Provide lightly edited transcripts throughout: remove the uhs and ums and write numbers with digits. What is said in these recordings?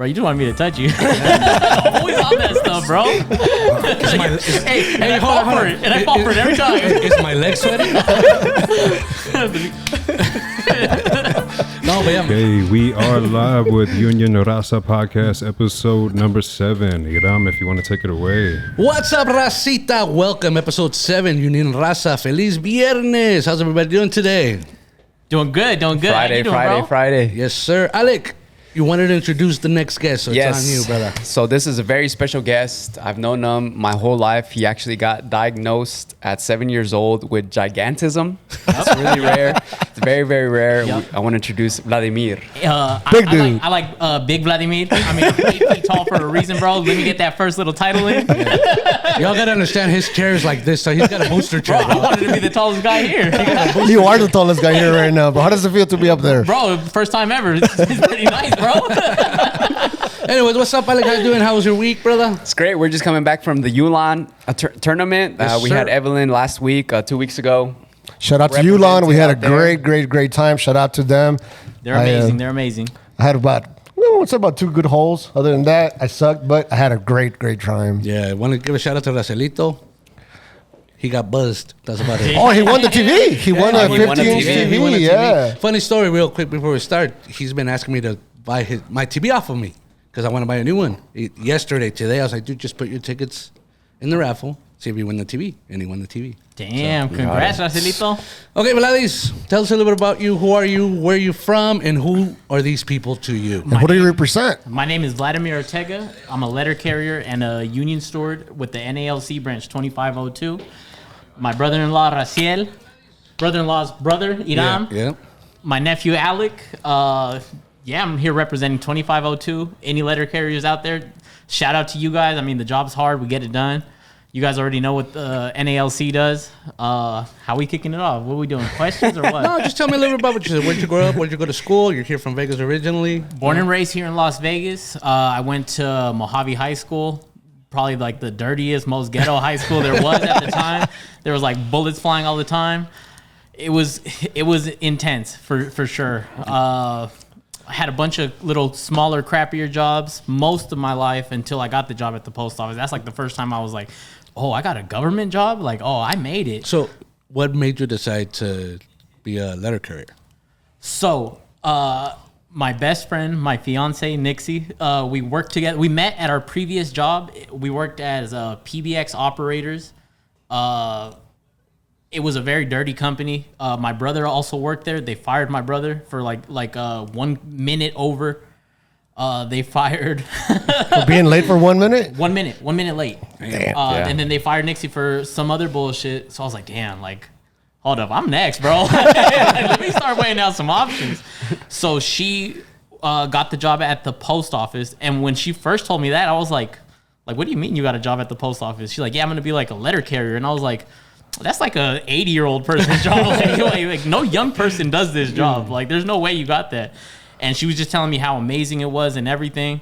Bro, you just wanted me to touch you. I'm always on that stuff, bro. I fall for it. And I fall for it every time. Is my leg sweaty? No, but yeah. Okay, we are live with Union Raza podcast, episode number 7. Iram, if you want to take it away. What's up, Racita? Welcome, episode 7, Union Raza. Feliz Viernes. How's everybody doing today? Doing good. Friday. Yes, sir. Alec, you wanted to introduce the next guest, so it's on you, brother. So this is a very special guest. I've known him my whole life. He actually got diagnosed at 7 years old with gigantism. It's really rare. It's very, very rare. Yep. I want to introduce Vladimir. Big dude. I like Big Vladimir. I mean, I'm 8 feet tall for a reason, bro. Let me get that first little title in. Y'all gotta understand his chair is like this, so he's got a booster chair. Bro, I wanted to be the tallest guy here. You are the tallest guy here right now, but how does it feel to be up there? Bro, first time ever. It's pretty nice, bro. Anyways, what's up, Alec? How you doing? How was your week, brother? It's great. We're just coming back from the Ulan tournament. Yes, we sir. had Evelyn last week, 2 weeks ago. Shout out to Representing Ulan. We had a out there. great time. Shout out to them. They're amazing. They're amazing. I had about 2 good holes. Other than that, I sucked, but I had a great time. Yeah, I want to give a shout out to Racelito. He got buzzed. That's about it. Oh, he won the TV. He won a 15-inch He won a TV. Yeah. Funny story, real quick before we start. He's been asking me to buy my TV off of me because I want to buy a new one. Today, I was like, dude, just put your tickets in the raffle, see if you win the TV. And he won the TV. Damn, congrats, Racelito. Okay, Vladis, tell us a little bit about you. Who are you? Where are you from? And who are these people to you? And what do you represent? My name is Vladimir Ortega. I'm a letter carrier and a union steward with the NALC branch 2502. My brother-in-law, Raciel. Brother-in-law's brother, Iram. Yeah. My nephew, Alec. I'm here representing 2502. Any letter carriers out there, shout out to you guys. I mean, the job's hard. We get it done. You guys already know what the NALC does. How we kicking it off? What are we doing? Questions or what? No, just tell me a little bit about what you said. Where'd you grow up? Where'd you go to school? You're here from Vegas originally. Born and raised here in Las Vegas. I went to Mojave High School. Probably like the dirtiest, most ghetto high school there was at the time. There was like bullets flying all the time. It was intense for sure. I had a bunch of little smaller, crappier jobs most of my life until I got the job at the post office. That's like the first time I was like, oh, I got a government job? Like, oh, I made it. So what made you decide to be a letter carrier? So, my best friend, my fiance, Nixie, we worked together. We met at our previous job. We worked as PBX operators. It was a very dirty company. My brother also worked there. They fired my brother for like 1 minute over. They fired For being late for 1 minute? 1 minute late. Damn. And then they fired Nixie for some other bullshit. So I was like, damn, like, hold up, I'm next, bro. Let me start weighing out some options. So she got the job at the post office. And when she first told me that, I was like, what do you mean you got a job at the post office? She's like, yeah, I'm going to be like a letter carrier. And I was like, that's like a 80-year-old person's job. Like, no young person does this job. Like, there's no way you got that. And she was just telling me how amazing it was and everything.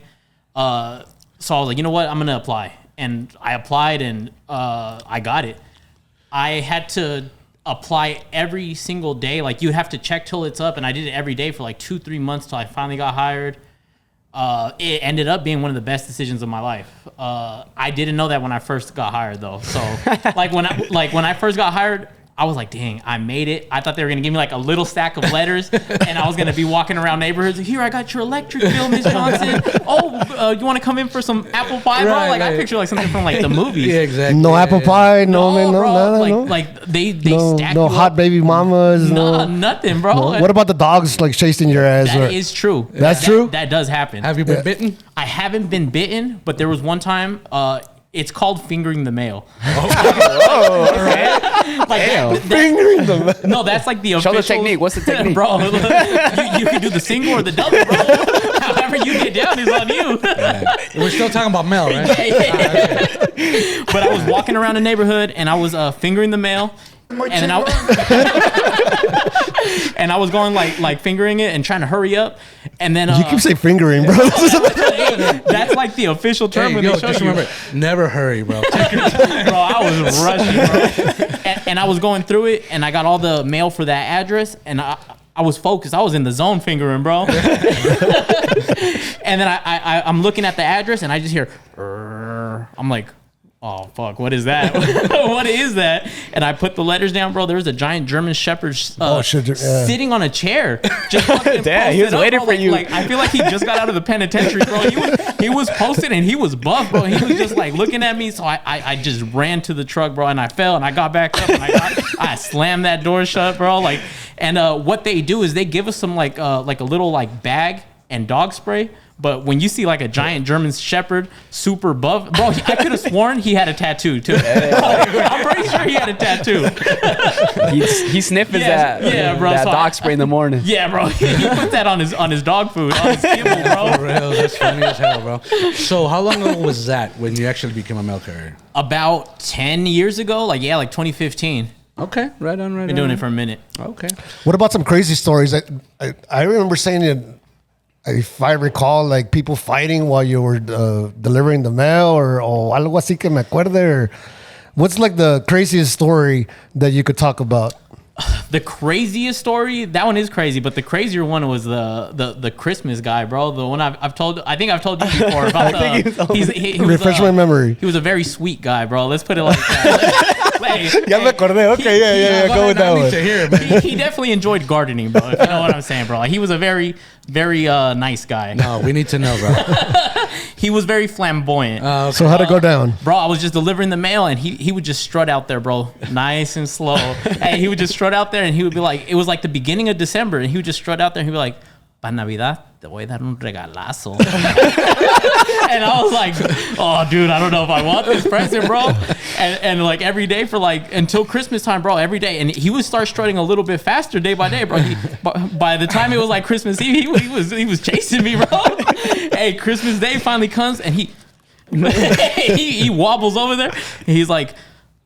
So I was like, you know what? I'm going to apply. And I applied and I got it. I had to apply every single day. Like, you have to check till it's up. And I did it every day for like 2-3 months till I finally got hired. It ended up being one of the best decisions of my life. I didn't know that when I first got hired, though. So, when I first got hired, I was like, dang, I made it. I thought they were going to give me like a little stack of letters and I was going to be walking around neighborhoods. Here, I got your electric bill, Miss Johnson. Oh, you want to come in for some apple pie, bro? Like, I picture like something from like the movies. Yeah, exactly. No apple pie, no, They stack no you hot up. baby mamas, no. Nothing, bro. No. What about the dogs like chasing your ass? That is true. That's true? That does happen. Have you been bitten? I haven't been bitten, but there was one time. It's called fingering the mail. Fingering them. No, that's like the official. Show the technique. What's the technique? Bro, you can do the single or the double, bro. However you get down is on you. We're still talking about mail, right? Yeah. But I was walking around the neighborhood and I was fingering the mail. And then I was going like fingering it and trying to hurry up. And then You keep saying fingering, bro. that's like the official term when they show just you. remember, never hurry, bro. Bro, I was rushing, bro. And I was going through it, and I got all the mail for that address, and I was focused. I was in the zone fingering, bro. And then I'm looking at the address and I just hear, I'm like, oh, fuck, what is that? What is that? And I put the letters down, bro. There was a giant German Shepherd sitting on a chair. Just Damn, he was waiting for you. Like, I feel like he just got out of the penitentiary, bro. He was posted and he was buff, bro. He was just like looking at me. So I just ran to the truck, bro, and I fell and I got back up and I slammed that door shut, bro. Like, and what they do is they give us some like a little like bag and dog spray. But when you see like a giant German Shepherd, super buff, bro, I could have sworn he had a tattoo too. I'm pretty sure he had a tattoo. He sniffs that dog spray in the morning. Yeah, bro. He put that on his dog food, on his kibble, bro. For real, that's funny as hell, bro. So how long ago was that when you actually became a mail carrier? About 10 years ago, like 2015. Okay, right on. Been doing it for a minute. Okay. What about some crazy stories? I remember saying it. If I recall, like people fighting while you were delivering the mail, or algo así que me acuerde, or what's like the craziest story that you could talk about? The craziest story, that one is crazy, but the crazier one was the Christmas guy, bro. The one I think I've told you before about. Refresh my memory. He was a very sweet guy, bro. Let's put it like that. Ya me acordé. Okay, yeah. Go with that one. To hear it, man. He definitely enjoyed gardening, bro. If you know what I'm saying, bro. Like, he was a very, very nice guy. No, we need to know, bro. He was very flamboyant. Okay. So how'd it go down? Bro, I was just delivering the mail and he would just strut out there, bro. Nice and slow. Hey, he would just strut out there and he would be like, it was like the beginning of December and he would just strut out there and he'd be like, pa Navidad, te voy a dar un regalazo. And I was like, oh, dude, I don't know if I want this present, bro. And like every day for like until Christmas time, bro, every day. And he would start strutting a little bit faster day by day, bro. By the time it was like Christmas Eve, he was chasing me, bro. Hey, Christmas Day finally comes and he wobbles over there. And he's like,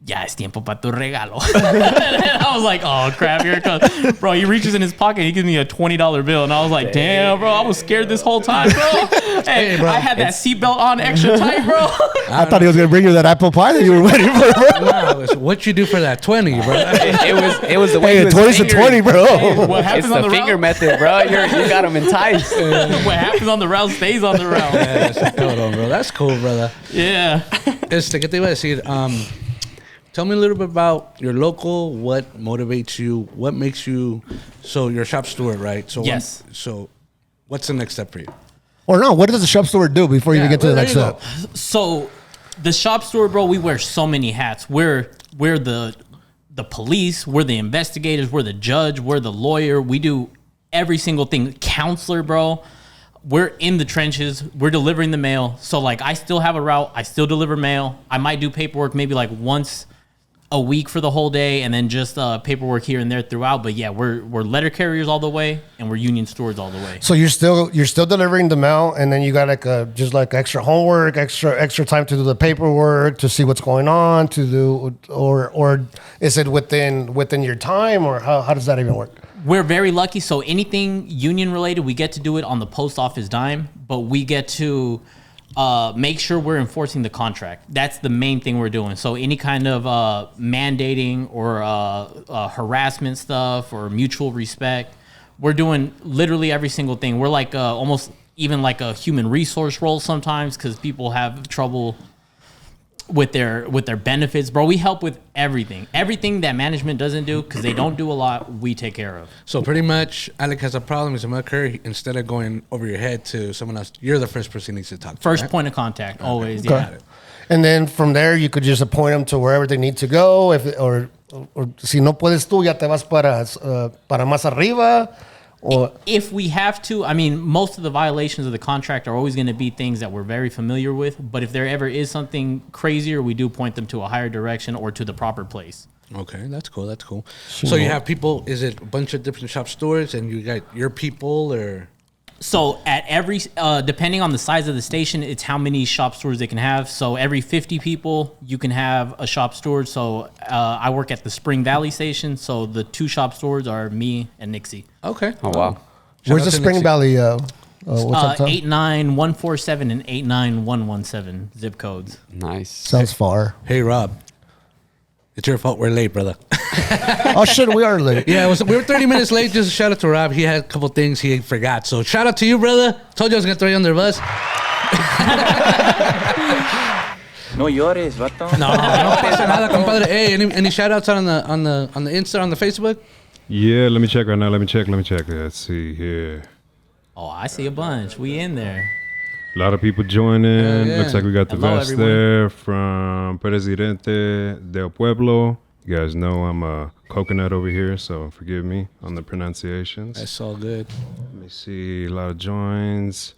ya es tiempo para tu regalo. And I was like, oh crap, here it comes. Bro, he reaches in his pocket, he gives me a $20 bill. And I was like, damn, bro, I was scared this whole time, bro. Hey, bro, I had that seatbelt on extra tight, bro. I thought he was going to bring you that apple pie that you were waiting for, bro. No, it's what you do for that 20, bro. It was the way Hey, he was 20's a 20, bro. Hey, what happens It's on the the finger route? method, bro. You got him enticed. What happens on the route stays on the route. Yeah, hold on, bro. That's cool, brother. Yeah. ¿Qué te iba a decir? Tell me a little bit about your local. What motivates you? What makes you? So you're a shop steward, right? So Yes. So what's the next step for you? Or no, what does the shop steward do before you even get to the there next you go. step? So the shop steward, bro, we wear so many hats. We're the police, we're the investigators, we're the judge, we're the lawyer. We do every single thing. Counselor, bro. We're in the trenches. We're delivering the mail. So like I still have a route. I still deliver mail. I might do paperwork maybe like once a week for the whole day and then just paperwork here and there throughout. But yeah, we're letter carriers all the way and we're union stewards all the way. So you're still delivering the mail, and then you got like just like extra homework, extra time to do the paperwork, to see what's going on, to do, or is it within your time, or how does that even work? We're very lucky. So anything union related, we get to do it on the post office dime, but we get to make sure we're enforcing the contract. That's the main thing we're doing. So any kind of mandating or harassment stuff or mutual respect, we're doing literally every single thing. We're like almost even like a human resource role sometimes because people have trouble with their benefits, bro. We help with everything that management doesn't do because they don't do a lot. We take care of. So pretty much, Alec has a problem. He's a mucker. Instead of going over your head to someone else, you're the first person he needs to talk to. First right? point of contact, always. Okay. Yeah. And then from there, you could just appoint them to wherever they need to go. Or si no puedes tú, ya te vas para más arriba. Or If we have to, I mean, most of the violations of the contract are always going to be things that we're very familiar with. But if there ever is something crazier, we do point them to a higher direction or to the proper place. Okay, that's cool. That's cool. So you have people. Is it a bunch of different shop stores, and you got your people, or? So at every, depending on the size of the station, it's how many shop stewards they can have. So every 50 people, you can have a shop steward. So I work at the Spring Valley station. So the 2 shop stewards are me and Nixie. Okay. Oh, wow. where's out the to Spring Nixie. Valley? What's up, Tom? 89147 and 89117 zip codes. Nice. Sounds far. Hey, Rob. It's your fault we're late, brother. Oh shit, we are late. Yeah, we were 30 minutes late. Just a shout out to Rob. He had a couple things he forgot. So shout out to you, brother. Told you I was gonna throw you under the bus. No llores, vato. No pasa nada, compadre. Hey, any shout outs on the Insta, on the Facebook? Yeah, let me check right now. Let me check. Let's see here. Oh, I see a bunch. We in there. A lot of people joining. Yeah. Looks like we got the Hello, vest everyone. there from Presidente del Pueblo. You guys know I'm a coconut over here, so forgive me on the pronunciations. That's all good. Let me see. A lot of joins.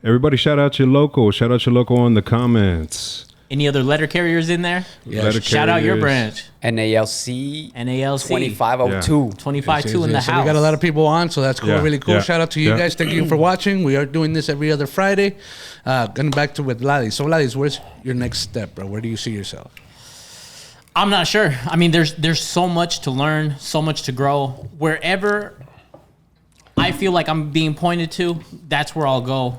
Everybody shout out your local. Shout out your local in the comments. Any other letter carriers in there? Yeah. Letter Shout out your carriers. branch. NALC NALC 2502. 25-2 in the So house. we got a lot of people on, so that's cool. Yeah, Really cool. yeah, Shout out to you yeah. guys. Thank you for watching. We are doing this every other Friday. Going back to with Vladis. So Vladis, where's your next step, bro? Where do you see yourself? I'm not sure. I mean, there's so much to learn, so much to grow. Wherever I feel like I'm being pointed to, that's where I'll go.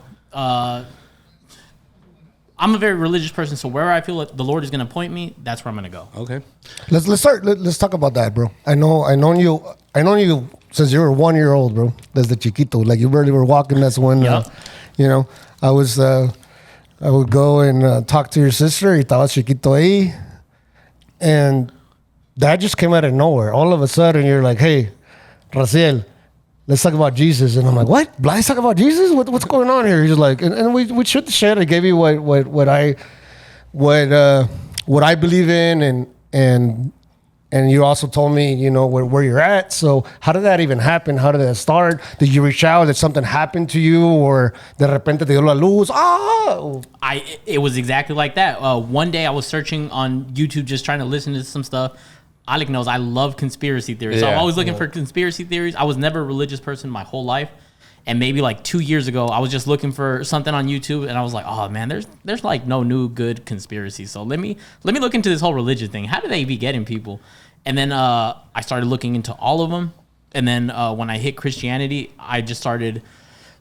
I'm a very religious person, so wherever I feel like the Lord is going to point me, that's where I'm going to go. Okay. Let's talk about that, bro. I known you since you were 1 year old, bro. That's the chiquito. Like you barely were walking. That's when Yep. I would go and talk to your sister. Y estaba chiquito ahí. And that just came out of nowhere. All of a sudden, you're like, hey, Raziel, let's talk about Jesus. And I'm like, what? Let's talk about Jesus? What's going on here? He's like, and we shoot the shit. I gave you what I believe in, and you also told me, where you're at. So how did that even happen? How did that start? Did you reach out? Did something happen to you? Or de repente te dio la luz? It was exactly like that. One day I was searching on YouTube, just trying to listen to some stuff. Alec knows I love conspiracy theories. So I'm Yeah. always looking for conspiracy theories. I was never a religious person my whole life. And maybe like 2 years ago, I was just looking for something on YouTube, and I was like, "Oh man, there's like no new good conspiracy. So let me look into this whole religion thing. How do they be getting people?" And then I started looking into all of them. And then when I hit Christianity, I just started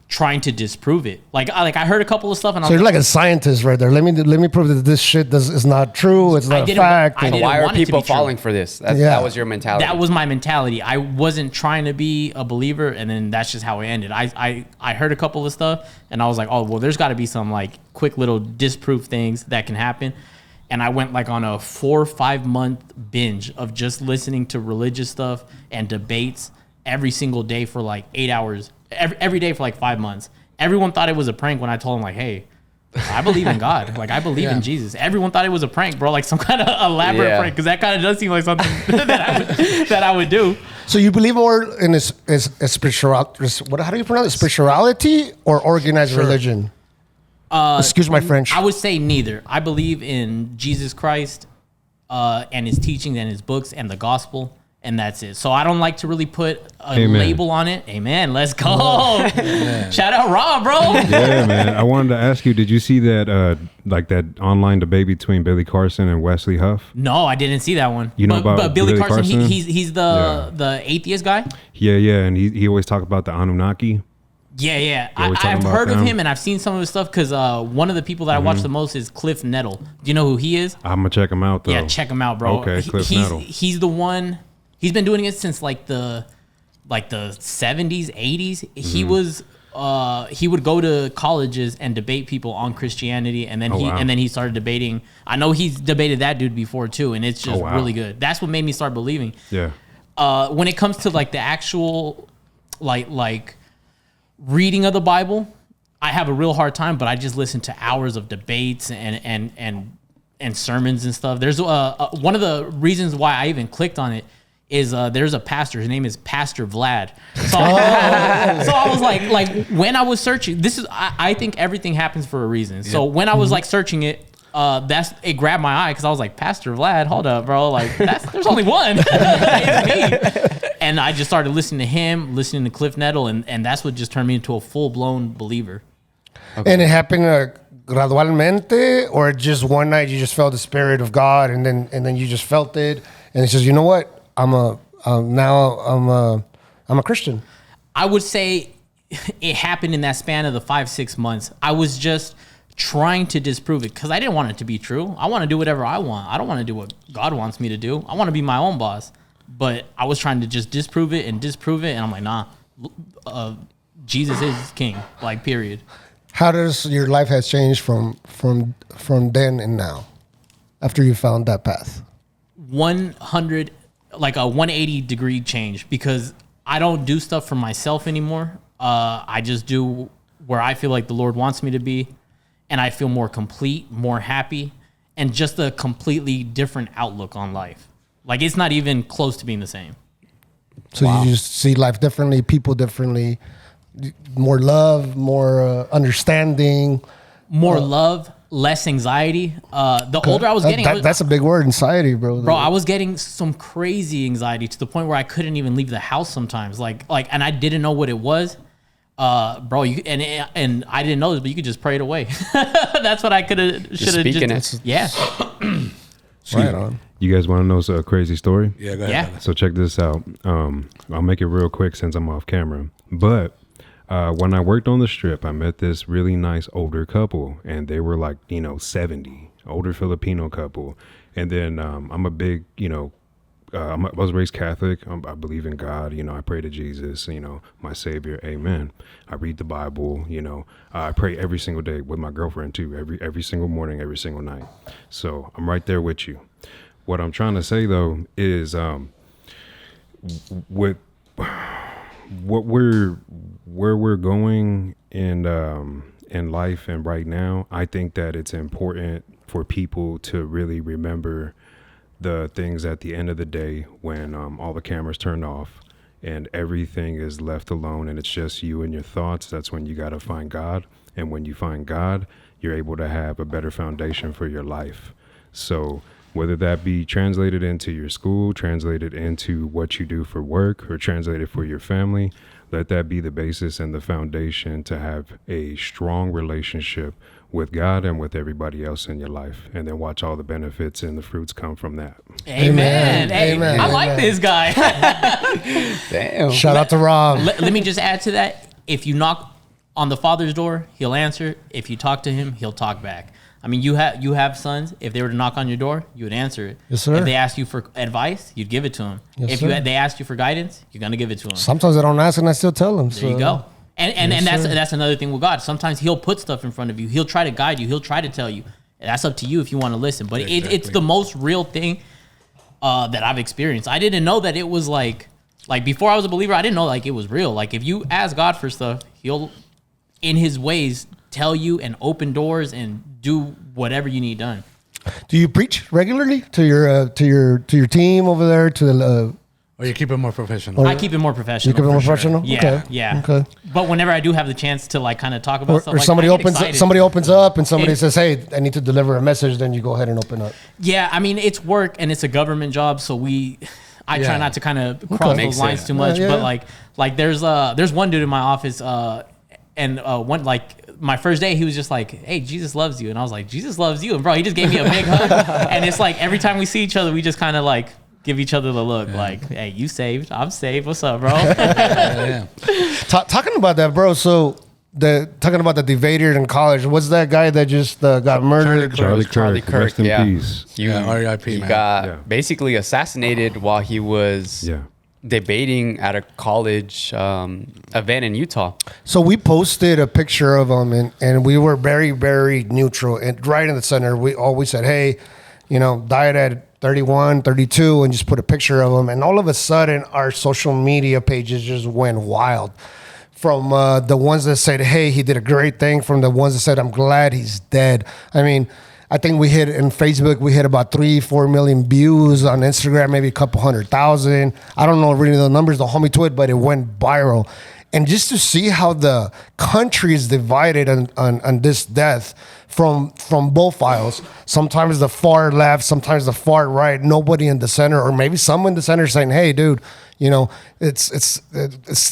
trying to disprove it. Like I heard a couple of stuff, and I So was you're like a scientist right there. Let me prove that this shit is not true. It's not a didn't- fact. I And- didn't Why are want it to people be true. falling for this? Yeah. That was your mentality. that was my mentality. I wasn't trying to be a believer, and then that's just how it ended. I heard a couple of stuff, and I was like, oh well, there's got to be some like quick little disproof things that can happen. And I went like on a 4 or 5 month binge of just listening to religious stuff and debates every single day for like 8 hours, every day for like 5 months. Everyone thought it was a prank when I told them like, hey, I believe in God. Like I believe in Jesus. Everyone thought it was a prank, bro. Like some kind of elaborate Yeah. prank, because that kind of does seem like something that I would do. So you believe more in a spirituality? How do you pronounce it? Spirituality or organized religion? Excuse my French. I would say neither. I believe in Jesus Christ and his teachings and his books and the gospel, and that's it. So I don't like to really put a Amen. label on it. Amen. Let's go. Shout out Rob, bro. Yeah, man. I wanted to ask you, did you see that like that online debate between Billy Carson and Wesley Huff? No, I didn't see that one. You know but, about but Billy Billy Carson, Carson? he's the atheist guy. Yeah, and he always talk about the Anunnaki. Yeah. always talking I've about heard of them. him, and I've seen some of his stuff because one of the people that I watch the most is Cliff Nettle. Do you know who he is? I'm gonna check him out though. Yeah, check him out, bro. Okay, Cliff he's, Nettle. He's the one. He's been doing it since like the 70s, 80s. He was he would go to colleges and debate people on Christianity, and then wow. he started debating. I know he's debated that dude before too, and it's just wow. really good. That's what made me start believing. Yeah. When it comes to like the actual like reading of the Bible, I have a real hard time, but I just listen to hours of debates and sermons and stuff. There's one of the reasons why I even clicked on it is there's a pastor. His name is Pastor Vlad. So, so I was like when I was searching, I think everything happens for a reason. So when I was like searching it, it grabbed my eye because I was like, Pastor Vlad, hold up, bro. Like there's only one. It's me. And I just started listening to him, listening to Cliff Nettle, and that's what just turned me into a full-blown believer. And it happened gradualmente, or just one night you just felt the spirit of God, and then you just felt it, and it's just, you know what, I'm a Christian. I would say it happened in that span of the 5-6 months. I was just trying to disprove it because I didn't want it to be true. I want to do whatever I want. I don't want to do what God wants me to do. I want to be my own boss. but I was trying to just disprove it, and I'm like, nah, Jesus is king, like, period. How does your life has changed from then and now, after you found that path? 100, like a 180 degree change, because I don't do stuff for myself anymore. I just do where I feel like the Lord wants me to be, and I feel more complete, more happy, and just a completely different outlook on life. Like, it's not even close to being the same. So you just see life differently, people differently, more love, more understanding. More love, less anxiety. The older I was getting... that's a big word, anxiety, bro. Bro, I was getting some crazy anxiety to the point where I couldn't even leave the house sometimes. Like, and I didn't know what it was. Bro, and I didn't know this, but you could just pray it away. That's what I should have just... Yeah. Right on. You guys want to know a crazy story? Yeah, go ahead. Yeah. So check this out. I'll make it real quick since I'm off camera. But when I worked on the strip, I met this really nice older couple, and they were like, 70, older Filipino couple. And then I'm a big, I was raised Catholic. I believe in God. I pray to Jesus, my Savior. Amen. I read the Bible. I pray every single day with my girlfriend too. Every single morning, every single night. So I'm right there with you. What I'm trying to say though is, with where we're going in life and right now, I think that it's important for people to really remember the things at the end of the day when all the cameras turn off and everything is left alone and it's just you and your thoughts. That's when you got to find God. And when you find God, you're able to have a better foundation for your life. So whether that be translated into your school, translated into what you do for work, or translated for your family, let that be the basis and the foundation to have a strong relationship with God and with everybody else in your life, and then watch all the benefits and the fruits come from that. Amen. Hey, Amen. I like this guy. Damn. Shout out to Rob. Let me just add to that. If you knock on the Father's door, he'll answer. If you talk to him, he'll talk back. I mean, you have sons. If they were to knock on your door, you would answer it. Yes, sir. If they asked you for advice, you'd give it to them. Yes, if sir. they asked you for guidance, you're gonna give it to them. Sometimes I don't ask and I still tell them. There you go. And Yes, sir. that's another thing with God. Sometimes he'll put stuff in front of you. He'll try to guide you. He'll try to tell you. That's up to you if you want to listen. But it's the most real thing that I've experienced. I didn't know that it was like before I was a believer, I didn't know like it was real. Like if you ask God for stuff, he'll in his ways tell you and open doors and do whatever you need done. Do you preach regularly to your team over there? To the Or you keep it more professional. I keep it more professional. you keep it more for sure. professional? Yeah, Okay. yeah. Okay. But whenever I do have the chance to like kind of talk about stuff, Or like, somebody I get opens excited. somebody opens up and somebody It- says, "Hey, I need to deliver a message." Then you go ahead and open up. Yeah, I mean it's work and it's a government job, so I try Yeah. not to kind of cross Makes those lines sense. too much. Yeah, But yeah. like there's one dude in my office, and one like my first day he was just like, "Hey, Jesus loves you," and I was like, "Jesus loves you," and bro, he just gave me a big hug, and it's like every time we see each other, we just kind of like give each other the look, like, "Hey, you saved, I'm saved. What's up, bro?" Yeah. Talking about that, bro. So talking about the debater in college. What's that guy that just got murdered? Charlie Charlie Kirk, rest in yeah. peace. Yeah, R.I.P., He man. got Yeah. basically assassinated while he was Yeah. debating at a college event in Utah. So we posted a picture of him, and we were very, very neutral. And right in the center, we always said, "Hey, died at 31, 32," and just put a picture of him. And all of a sudden, our social media pages just went wild. From the ones that said, "Hey, he did a great thing," from the ones that said, "I'm glad he's dead." I mean, I think we hit in Facebook, we hit about 3-4 million views. On Instagram, maybe a couple 100,000. I don't know really the numbers, don't hold me to it, but it went viral. And just to see how the country is divided on this death from both aisles, sometimes the far left, sometimes the far right, nobody in the center, or maybe someone in the center saying, "Hey, dude, it's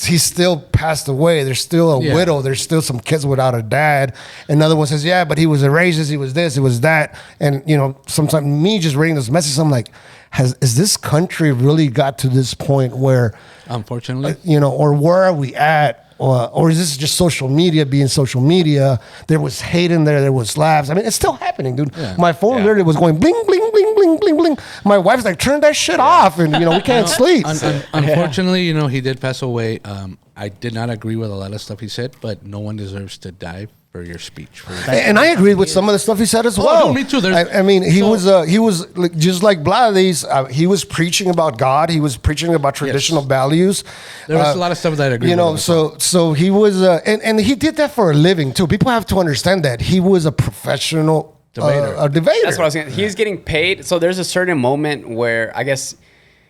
he's still passed away. There's still a widow. There's still some kids without a dad." Another one says, "Yeah, but he was a racist. He was this. He was that." And sometimes me just reading this message, I'm like, is this country really got to this point where, Unfortunately. or where are we at? Or is this just social media being social media? There was hate in there. There was laughs. I mean, it's still happening, dude. Yeah. My phone Yeah. literally was going bling, bling, bling, bling. bling, bling, bling. My wife's like, turn that shit off, and we can't sleep. Unfortunately, he did pass away. I did not agree with a lot of stuff he said, but no one deserves to die for your speech. And I agree with some of the stuff he said as well. No, me too. I mean, he was like, just like Vladimir. He was preaching about God. He was preaching about traditional values. There was a lot of stuff that I agree with. So he was, and he did that for a living too. People have to understand that he was a professional debater. That's what I was saying. He's getting paid. So there's a certain moment where I guess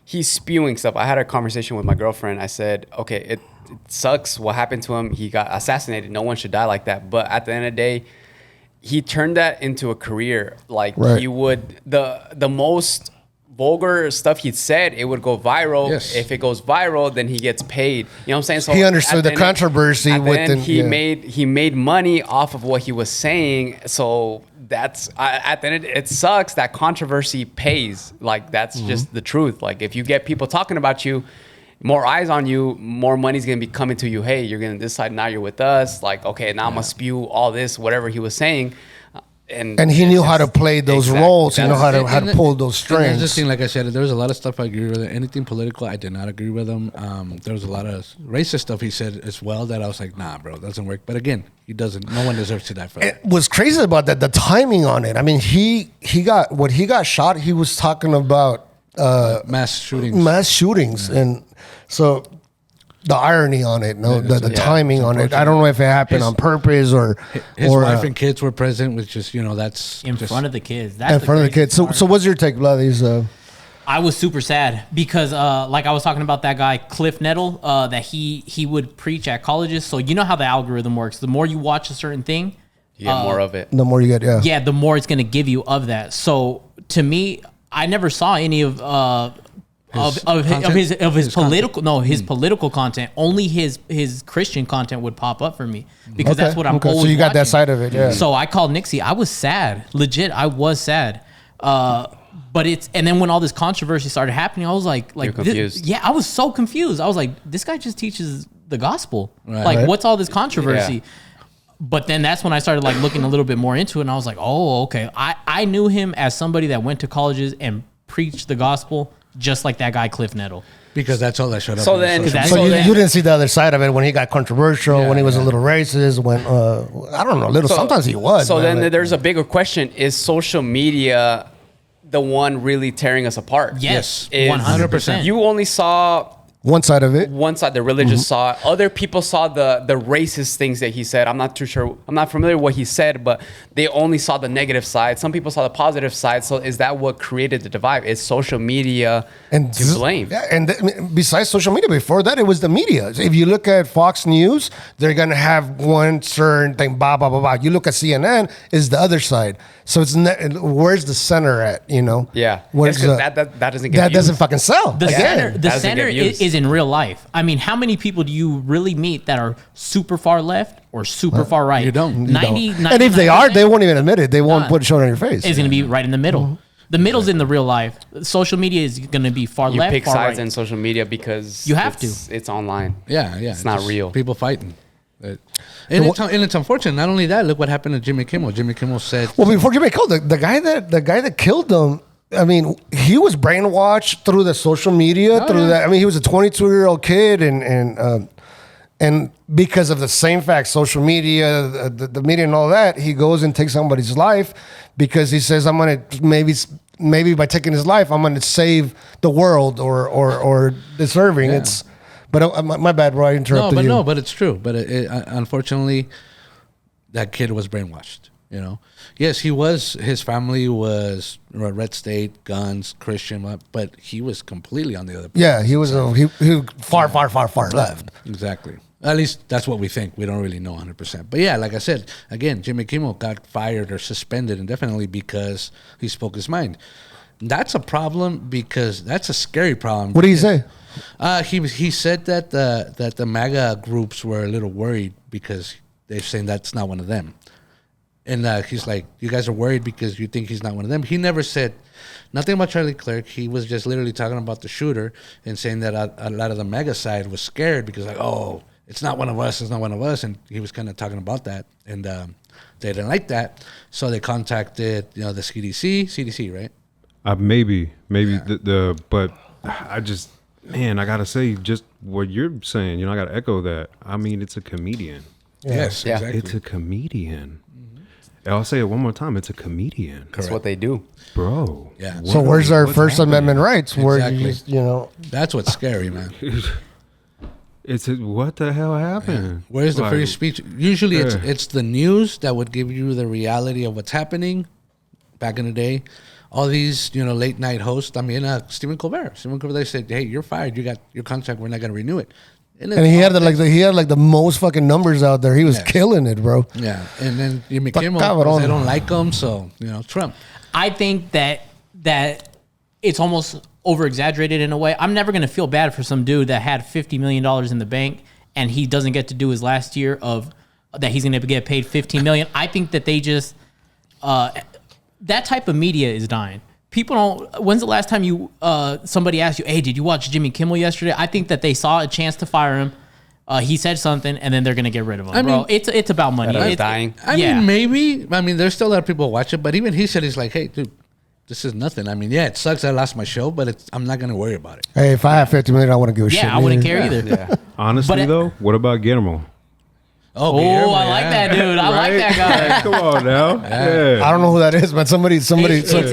he's spewing stuff. I had a conversation with my girlfriend. I said, okay, it sucks what happened to him. He got assassinated. No one should die like that. But at the end of the day, he turned that into a career. Like he would, the most vulgar stuff he'd said, it would go viral. Yes. If it goes viral, then he gets paid. You know what I'm saying? So he understood the controversy he made money off of what he was saying. So that's at the end it sucks that controversy pays. Like that's just the truth. Like if you get people talking about you, more eyes on you, more money's gonna be coming to you. Hey, you're gonna decide now you're with us. Like, okay, now I'm gonna spew all this, whatever he was saying. And he knew how to play those roles. He knew how to pull those strings. That's the thing, like I said, there was a lot of stuff I agree with. Anything political, I did not agree with him. There was a lot of racist stuff he said as well that I was like, nah, bro, it doesn't work. But again, he doesn't. No one deserves to die for that. What's crazy about that, the timing on it. I mean, he got shot. He was talking about mass shootings, and so the irony on it, the timing on it. I don't know if it happened on purpose or his wife and kids were present, which is that's in front of the kids. That's in front of the kids. So what's your take, Vladimir? I was super sad because, like I was talking about that guy Cliff Nettle, that he would preach at colleges. So you know how the algorithm works. The more you watch a certain thing, you get more of it. The more you get, yeah, the more it's going to give you of that. So to me, I never saw any of his political content. Only his Christian content would pop up for me because that's what I'm always. So you got watching. that side of it, yeah. So I called Nixie. I was sad, legit. I was sad. But and then when all this controversy started happening, I was like you're confused. I was so confused. I was like, this guy just teaches the gospel. Right. What's all this controversy? Yeah. But then that's when I started looking a little bit more into it, and I was like, oh, okay. I knew him as somebody that went to colleges and preached the gospel, just like that guy Cliff Nettle. Because that's all that showed up. So you didn't see the other side of it when he got controversial, when he was a little racist, when I don't know, sometimes he was. So then there's a bigger question: is social media the one really tearing us apart? Yes, 100%. You only saw one side of it. One side, the religious saw it. Other people saw the racist things that he said. I'm not too sure. I'm not familiar with what he said, but they only saw the negative side. Some people saw the positive side. So is that what created the divide? Is social media to blame? Yeah, and besides social media, before that, it was the media. If you look at Fox News, they're going to have one certain thing, blah, blah, blah, blah. You look at CNN, is the other side. So it's where's the center at, Yeah. Where's that doesn't get that doesn't fucking sell. The center is in real life. I mean, how many people do you really meet that are super far left or super far right? You don't. And if they are, they won't even admit it. They won't put it on your face. It's going to be right in the middle. The middle's in the real life. Social media is going to be far left, pick far sides right. in social media because you have it's online. Yeah. It's not real. People fighting. And it's unfortunate. Not only that, look what happened to Jimmy Kimmel. Jimmy Kimmel said, "Well, before Jimmy Kimmel, the guy that killed him. I mean, he was brainwashed through the social media. That. I mean, he was a 22-year-old kid, and because of the same fact, social media, the media, and all that, he goes and takes somebody's life because he says, "I'm gonna maybe by taking his life, I'm gonna save the world or deserving." Yeah. But my bad, bro. I interrupted you. But it's true. But unfortunately, that kid was brainwashed. Yes, he was. His family was red state, guns, Christian, but he was completely on the other. Yeah, he was far left. Exactly. At least that's what we think. We don't really know 100%. But yeah, like I said, again, Jimmy Kimmel got fired or suspended indefinitely because he spoke his mind. That's a problem because that's a scary problem. What did he say? He said that the MAGA groups were a little worried because they're saying that's not one of them. And he's like, you guys are worried because you think he's not one of them. He never said nothing about Charlie Clerk. He was just literally talking about the shooter and saying that a lot of the MAGA side was scared because it's not one of us, it's not one of us. And he was kind of talking about that. And they didn't like that. So they contacted, the CDC, right? Maybe but I just, man, I gotta say, just what you're saying, I gotta echo that. I mean, it's a comedian. Yes, Yeah. exactly. It's a comedian. And I'll say it one more time. It's a comedian, That's what they do. bro. Yeah. So where's our what's First happening? Amendment rights? Where you Exactly. just, you know, That's what's scary, man. What the hell happened? Where's the Like, free speech? Usually, Yeah. it's the news that would give you the reality of what's happening. Back in the day, all these late night hosts. I mean, Stephen Colbert. They said, "Hey, you're fired. You got your contract. We're not going to renew it." and he had the most fucking numbers out there. He was killing it, bro. Yeah, and then Jimmy Está Kimmel, cabrón. they don't like him, so Trump. I think that it's almost over exaggerated in a way. I'm never gonna feel bad for some dude that had $50 million in the bank and he doesn't get to do his last year of that. He's gonna get paid $15 million. I think that they just that type of media is dying. People don't. When's the last time somebody asked you, "Hey, did you watch Jimmy Kimmel yesterday?" I think that they saw a chance to fire him. He said something, and then they're gonna get rid of him. I mean, it's about money. That is It's dying. I mean, maybe. I mean, there's still a lot of people who watch it, but even he said he's like, "Hey, dude, this is nothing." I mean, yeah, it sucks I lost my show, but I'm not gonna worry about it. Hey, if I have 50 million, I wouldn't give a shit. Yeah, I wouldn't neither. care either. Yeah. Honestly, But though, what about Guillermo? Oh, I like that dude. I like that guy. Come on now. Yeah. I don't know who that is, but somebody. It's the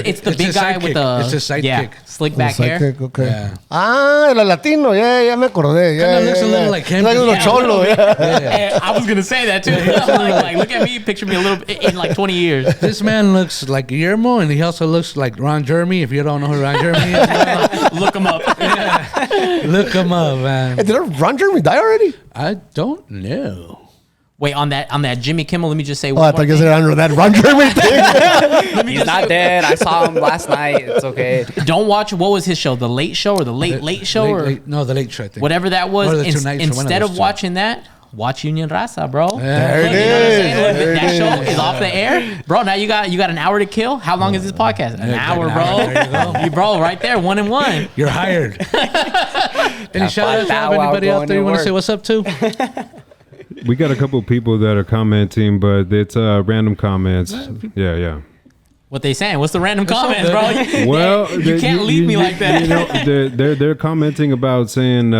It's big his guy sidekick. with the It's his sidekick. slick back hair. Sidekick, okay. Yeah. Ah, el latino. Yeah, me acordé. Yeah, Kinda looks a little like him. Like a little Yeah, cholo. Yeah. Hey, I was gonna say that too. like, look at me, picture me a little bit in like 20 years. This man looks like Guillermo, and he also looks like Ron Jeremy. If you don't know who Ron Jeremy is, Look him up. look him up, man. Hey, did Ron Jeremy die already? I don't know. Wait, on that Jimmy Kimmel, let me just say Oh, one I more thought you thing. said under that Ron Jeremy thing. He's not dead. I saw him last night. It's okay. Don't watch, what was his show? The Late Show or the Late Show or No, the Late Show, I think. whatever that was. Or the Two Nights, or one of Instead those of two. watching that, watch Union Raza, bro. There it Look, you know what I'm saying? is. Look, There that it show is. is off the air, bro. Now you got an hour to kill. How long is this podcast? An Yeah, hour, an bro. hour. There you go. You bro, right there, 1 and 1. You're hired. Any shout outs? Bow Wow Anybody out going there you to want to work. say what's up to? We got a couple people that are commenting, but it's random comments. Yeah. What they saying? What's the random comments, bro? Well, you can't leave me like that. You know, they're commenting about saying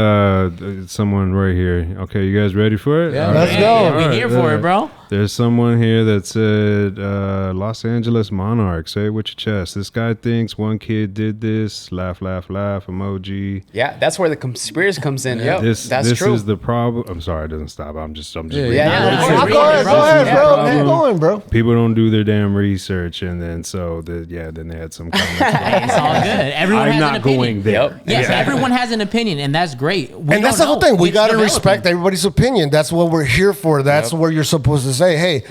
someone right here. Okay, you guys ready for it? Yeah, All let's right. go. All We right, here for it, bro. There's someone here that said, Los Angeles Monarch, say it with your chest. This guy thinks one kid did this. Laugh, laugh, laugh, emoji. Yeah, that's where the conspiracy comes in. Yep, This that's this true. is the problem. I'm sorry, it doesn't stop. I'm just reading. yeah, no, yeah. no, Go ahead, bro. Yeah, Keep going, bro. People don't do their damn research, and then then they had some comments. Hey, it's all good. Everyone I'm has an not opinion. going there. Yep. Yes, everyone has an opinion, and that's great. And that's the whole thing. We got to respect that. everybody's opinion. That's what we're here for. That's where you're supposed to say, hey,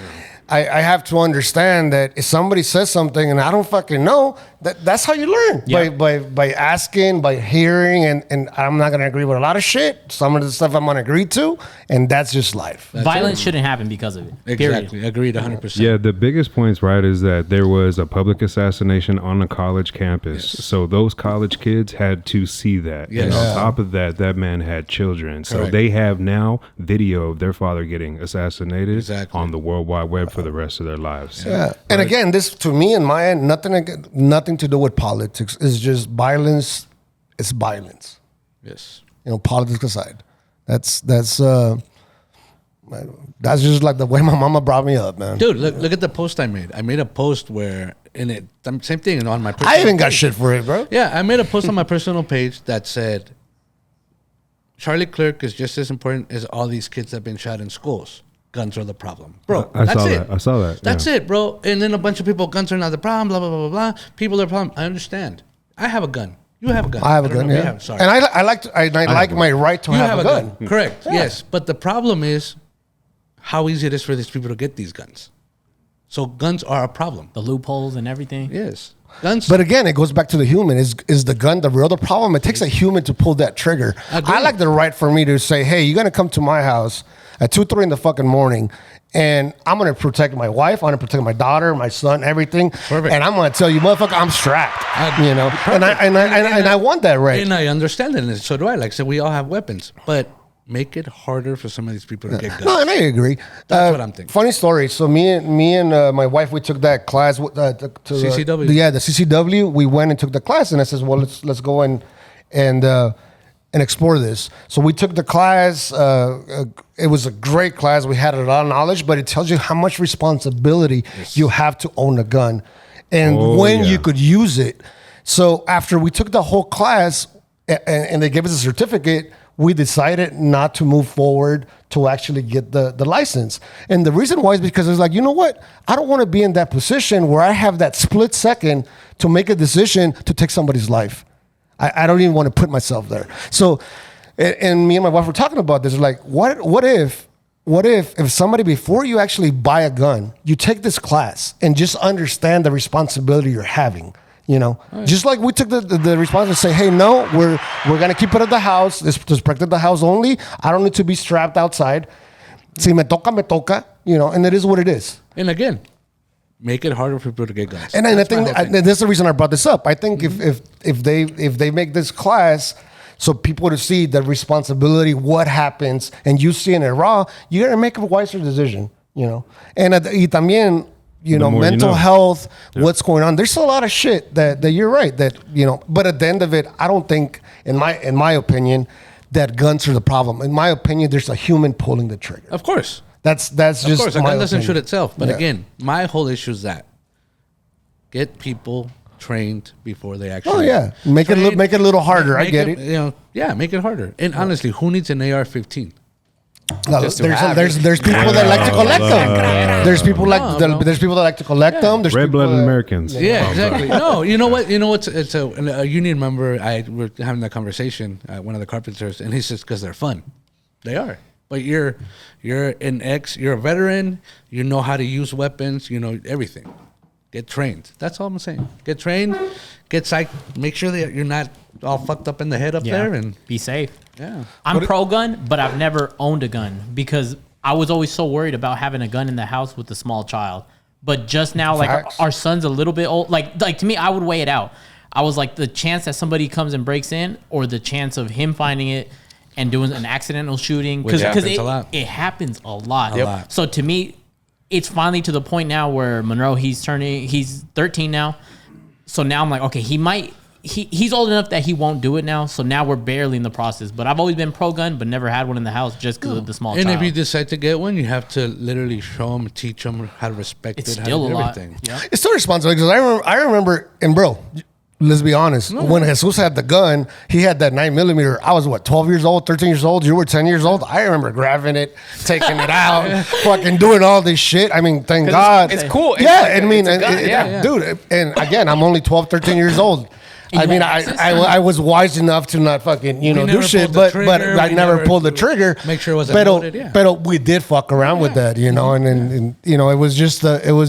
I have to understand that if somebody says something and I don't fucking know, that's how you learn. Yeah. By asking, by hearing, and I'm not going to agree with a lot of shit. Some of the stuff I'm going to agree to, and that's just life. Violence shouldn't happen because of it. Period. Exactly. Agreed 100%. Yeah, the biggest points, right, is that there was a public assassination on a college campus. Yes. So those college kids had to see that. Yes. And Yeah. on top of that, that man had children. So Correct. they have now video of their father getting assassinated Exactly. on the World Wide Web for the rest of their lives. Yeah. And again, this to me in my end, nothing to do with politics. It's just violence. It's violence. Yes. Politics aside. That's just like the way my mama brought me up, man. Dude, look at the post I made. I made a post where same thing on my personal I even got page. shit for it, bro. Yeah, I made a post on my personal page that said Charlie Clerk is just as important as all these kids that have been shot in schools. Guns are the problem. Bro, I that's saw it. that. I saw that. That's yeah. it, bro. And then a bunch of people, guns are not the problem, blah, blah, blah, blah, blah. People are the problem. I understand. I have a gun. You have a gun. I have a don't gun, know if you yeah. have- sorry. And I like my right to you have a gun. Correct. Yes. But the problem is how easy it is for these people to get these guns. So guns are a problem. The loopholes and everything. Yes. Guns. But again, it goes back to the human. Is the gun the real problem? It takes a human to pull that trigger. Agreed. I like the right for me to say, hey, you're gonna come to my house at 2-3 in the fucking morning, and I'm gonna protect my wife, I'm gonna protect my daughter, my son, everything. Perfect. And I'm gonna tell you, motherfucker, I'm strapped. Perfect. And I want that right. And I understand it, and so do I. Like I said, we all have weapons. But make it harder for some of these people to get guns. No, and I agree. That's what I'm thinking. Funny story. So me and my wife, we took that class to CCW. The CCW. We went and took the class, and I says, well, let's go and explore this. So we took the class. It was a great class. We had a lot of knowledge, but it tells you how much responsibility you have to own a gun, and when you could use it. So after we took the whole class, and they gave us a certificate, we decided not to move forward to actually get the license. And the reason why is because it's like, you know what? I don't want to be in that position where I have that split second to make a decision to take somebody's life. I don't even want to put myself there. So, and me and my wife were talking about this. Like, what if somebody, before you actually buy a gun, you take this class and just understand the responsibility you're having. You know, just like we took the responsibility to say, hey, no, we're gonna keep it at the house. This protect the house only. I don't need to be strapped outside. Si me toca, you know, and it is what it is. And again, make it harder for people to get guns. And I think that's the reason I brought this up. I think if they make this class so people to see the responsibility, what happens, and you see in it raw, you're gonna make a wiser decision. You know, and y también, you know, mental health, what's going on. There's a lot of shit that you're right, that, you know, but at the end of it, I don't think, in my opinion, that guns are the problem. In my opinion, there's a human pulling the trigger. Of course. That's Of just course, a my gun doesn't opinion. shoot itself. But Yeah. again, my whole issue is that get people trained before they actually. Oh yeah, make it a little harder. I get it. You know, yeah, make it harder. And honestly, who needs an AR-15? Just to have There's people that like to collect them. There's people there's people that like to collect them. There's people Red-blooded that- Americans. Yeah, exactly. No, you know what? It's a union member. We're having that conversation. One of the carpenters, and he says because they're fun. They are. But you're you're a veteran. You know how to use weapons. You know everything. Get trained. That's all I'm saying. Get trained. Get psyched. Make sure that you're not all fucked up in the head up there. And be safe. yeah, I'm pro gun, but I've never owned a gun because I was always so worried about having a gun in the house with a small child. But just now, like Facts. our son's a little bit old. Like to me, I would weigh it out. I was like, the chance that somebody comes and breaks in, or the chance of him finding it and doing an accidental shooting, because happens a lot. it happens a lot. A lot. So to me, it's finally to the point now where Monroe, he's 13 now. So now I'm like, okay, he's old enough that he won't do it now. So now we're barely in the process. But I've always been pro gun, but never had one in the house just because of the small and child. if you decide to get one, you have to literally show them, teach them how to respect It's it, how still to a do lot. everything. Yeah. It's still responsible because I remember, and bro, let's be honest. When Jesus had the gun, he had that 9mm. I was 12 years old, 13 years old. You were 10 years old. I remember grabbing it, taking it out, fucking doing all this shit. I mean, thank God. it's cool. Yeah, It's I mean, a gun, yeah. dude. And again, I'm only 12, 13 years old. I mean, I was wise enough to not fucking, do never shit, pulled the but trigger, I we never never pulled the trigger. make sure it wasn't Pero, loaded, yeah. pero we did fuck around with that, and it was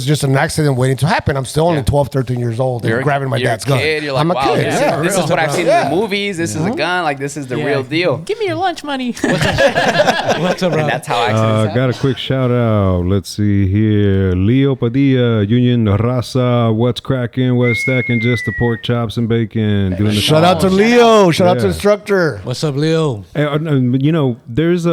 just an accident waiting to happen. I'm still only 12, 13 years old and grabbing my dad's gun. You're like, I'm a wow, kid. Yeah, this is what I've seen in the movies. This is a gun. Like, this is the real deal. Give me your lunch money. What's up, bro? And that's how accidents happen. Got a quick shout out. Let's see here. Leo Padilla, Union Raza. What's cracking? What's stacking? Just the pork chops and bacon. Doing the Shout out to Leo. Shout out to Yeah. instructor. What's up, Leo? There's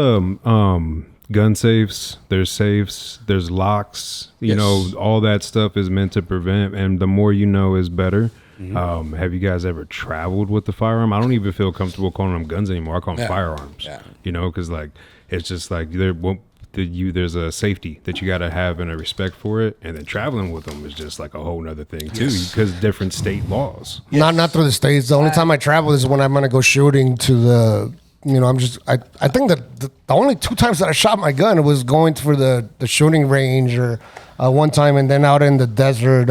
gun safes, there's safes, there's locks. You know, all that stuff is meant to prevent, and the more you know is better. Have you guys ever traveled with the firearm? I don't even feel comfortable calling them guns anymore. I call them firearms. Yeah. You know, because like it's just like there's a safety that you got to have and a respect for it, and then traveling with them is just like a whole nother thing too, because different state laws. Not through the States. The only time I travel is when I'm gonna go shooting to the. I think that the only 2 times that I shot my gun, it was going for the shooting range or one time, and then out in the desert.